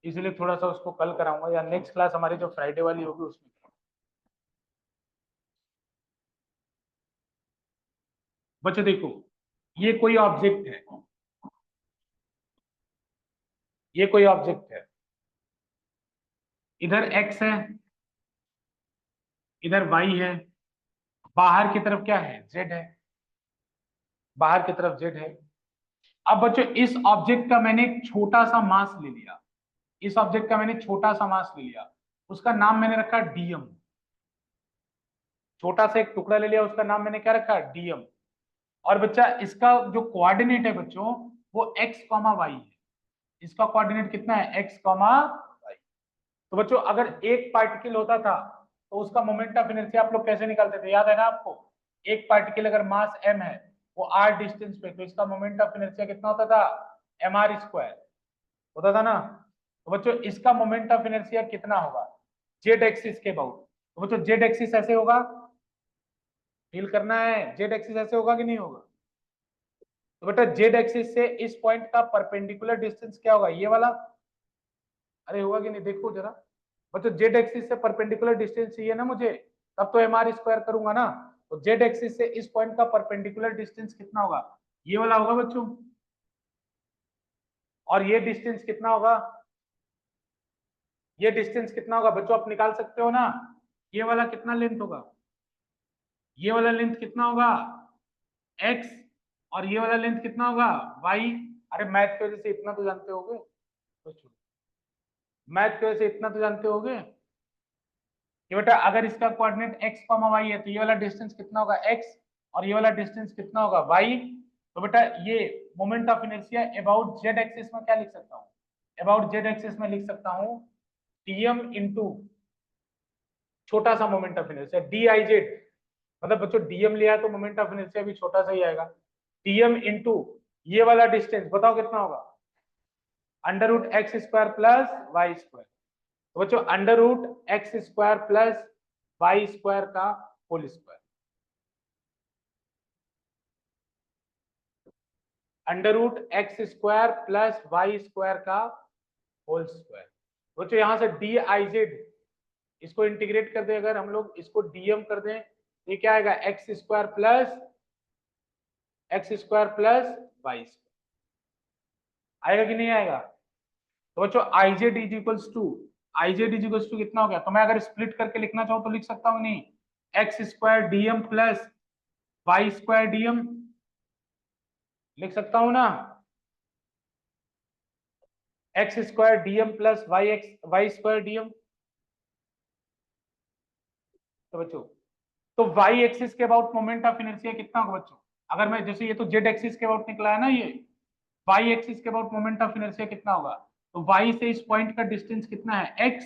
इसलिए थोड़ा सा उसको कल कराऊंगा, या नेक्स्ट क्लास हमारी जो फ्राइडे वाली होगी उसमें। बच्चों देखो ये कोई ऑब्जेक्ट है, ये कोई ऑब्जेक्ट है, इधर x है इधर y है, बाहर की तरफ क्या है, z है, बाहर की तरफ z है। अब बच्चों इस ऑब्जेक्ट का मैंने एक छोटा सा मास ले लिया, इस ऑब्जेक्ट का मैंने छोटा सा मास ले लिया, उसका नाम मैंने रखा dm। छोटा सा एक टुकड़ा ले लिया, उसका नाम मैंने क्या रखा, dm। और बच्चा इसका जो कोऑर्डिनेट है बच्चों वो x, y है। इसका कोऑर्डिनेट कितना है, x, y। तो बच्चों अगर एक पार्टिकल होता था तो उसका मोमेंट ऑफ इनर्शिया आप लोग कैसे निकालते थे, याद है ना आपको? एक पार्टिकल अगर मास m है वो r डिस्टेंस पे, तो इसका मोमेंट ऑफ इनर्शिया कितना होता था, mr² होता था ना। तो बच्चों इसका मोमेंट ऑफ इनर्शिया कितना होगा, z एक्सिस के अबाउट। तो बच्चों z एक्सिस ऐसे होगा, फील करना है, z एक्सिस ऐसे होगा कि नहीं होगा? तो बेटा z एक्सिस से इस पॉइंट का परपेंडिकुलर डिस्टेंस क्या होगा, ये वाला। अरे होगा कि नहीं, देखो जरा बच्चों, z एक्सिस से परपेंडिकुलर डिस्टेंस चाहिए ना मुझे, तब तो mr² करूंगा ना। तो z एक्सिस से इस पॉइंट का परपेंडिकुलर डिस्टेंस कितना होगा, ये वाला होगा बच्चों। और ये डिस्टेंस कितना होगा, ये डिस्टेंस कितना होगा बच्चों, आप निकाल सकते हो ना। ये वाला कितना लेंथ होगा, ये वाला लेंथ कितना होगा, x, और ये वाला लेंथ कितना होगा, y। अरे मैथ की वजह से इतना तो जानते होगे बच्चों, मैथ की वजह से इतना तो जानते होगे कि बेटा अगर इसका कोऑर्डिनेट x, y है तो ये वाला डिस्टेंस कितना होगा, x, और ये वाला डिस्टेंस कितना होगा, y। तो बेटा ये moment of inertia about z axis में क्या लिख सकता हूँ, अबाउट z एक्सिस में लिख सकता हूँ dm इंटू छोटा सा मोमेंट ऑफ इनर्शिया dIz। मतलब बच्चों dm लिया है तो मोमेंट ऑफ इनर्शिया भी छोटा सा ही आएगा, dm इंटू ये वाला डिस्टेंस बताओ कितना होगा, √x² प्लस y²। तो बच्चों √x² प्लस y² का whole square, √x² plus y² का होल स्क्वायर। बच्चों यहां से dIz इसको इंटीग्रेट कर दें, अगर हम लोग इसको dm कर दें, ये क्या आएगा, x² प्लस y², आएगा कि नहीं आएगा? तो बच्चों Iz इज इक्वल्स टू कितना हो गया, तो मैं अगर स्प्लिट करके लिखना चाहूँ तो लिख सकता हूँ नहीं, x² dm plus y² dm लिख सकता हूँ ना, x² dm plus y² dm। तो बच्चों तो y एक्सिस के अबाउट मोमेंट ऑफ इनर्शिया कितना होगा बच्चों, अगर मैं जैसे ये तो z एक्सिस के अबाउट निकला है ना, ये y एक्सिस के अबाउट मोमेंट ऑफ इनर्शिया कितना होगा, तो y से इस पॉइंट का डिस्टेंस कितना है, x।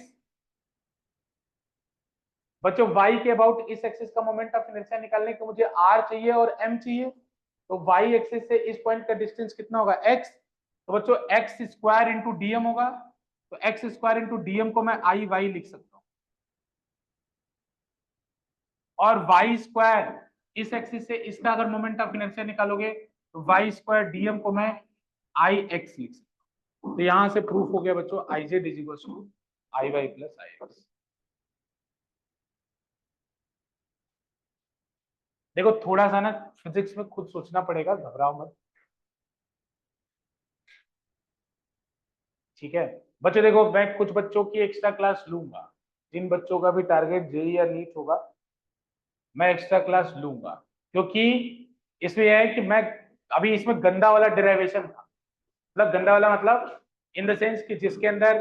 बच्चों y के अबाउट इस एक्सिस का मोमेंट ऑफ इनर्शिया निकालने के मुझे r चाहिए और m चाहिए, तो y एक्सिस से इस पॉइंट का डिस्टेंस कितना होगा, x। तो बच्चों x² इंटू dm होगा, तो x² इंटू dm को मैं i y लिख सकता हूँ, और y² इस एक्सिस से इसका अगर मोमेंट ऑफ इनर्शिया निकालोगे तो y² dm को मैं i x लिख सकता हूँ। तो यहां से प्रूफ हो गया बच्चों Iz is equal to i y plus i x। देखो थोड़ा सा ना फिजिक्स में खुद सोचना पड़ेगा, घबराओ मत, ठीक है बच्चों। देखो मैं कुछ बच्चों की एक्स्ट्रा क्लास लूंगा, जिन बच्चों का भी टारगेट जेईई या नीट होगा मैं एक्स्ट्रा क्लास लूंगा, क्योंकि इसमें यह है कि मैं अभी इसमें गंदा वाला डेरिवेशन था, मतलब गंदा वाला मतलब इन द सेंस कि जिसके अंदर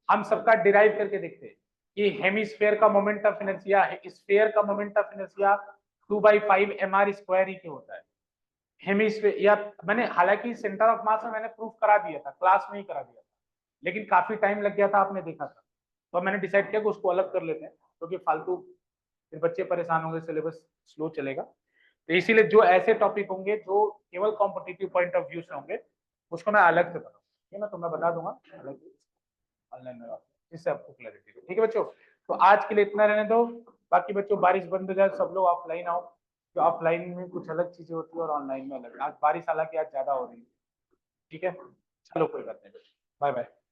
हम सबका डिराइव करके देखते हैं कि हेमिस्फेयर का मोमेंट ऑफ इनर्शिया है, स्फीयर का मोमेंट ऑफ इनर्शिया 2/5 mr² ही के होता है। हेमिस्फेयर या मैंने हालांकि सेंटर ऑफ मास में मैंने प्रूफ करा दिया था, क्लास में ही करा दिया था, लेकिन काफी टाइम लग गया था, आपने देखा था, तो मैंने डिसाइड किया कि उसको अलग कर लेते हैं, क्योंकि फालतू फिर बच्चे परेशान होंगे, सिलेबस स्लो चलेगा। तो इसीलिए जो ऐसे टॉपिक होंगे जो केवल कॉम्पिटिटिव पॉइंट ऑफ व्यू से होंगे उसको मैं अलग से बताऊंगा, ठीक है ना, तो मैं बता दूंगा अलग ऑनलाइन में, जिससे आपको क्लैरिटी हो, ठीक है बच्चों। तो आज के लिए इतना रहने दो, बाकी बच्चों बारिश बंद हो जाए सब लोग ऑफलाइन आओ, तो ऑफलाइन में कुछ अलग चीजें होती है और ऑनलाइन में अलग। आज बारिश हालांकि आज ज्यादा हो रही है, ठीक है, चलो कोई बात नहीं, बाय बाय।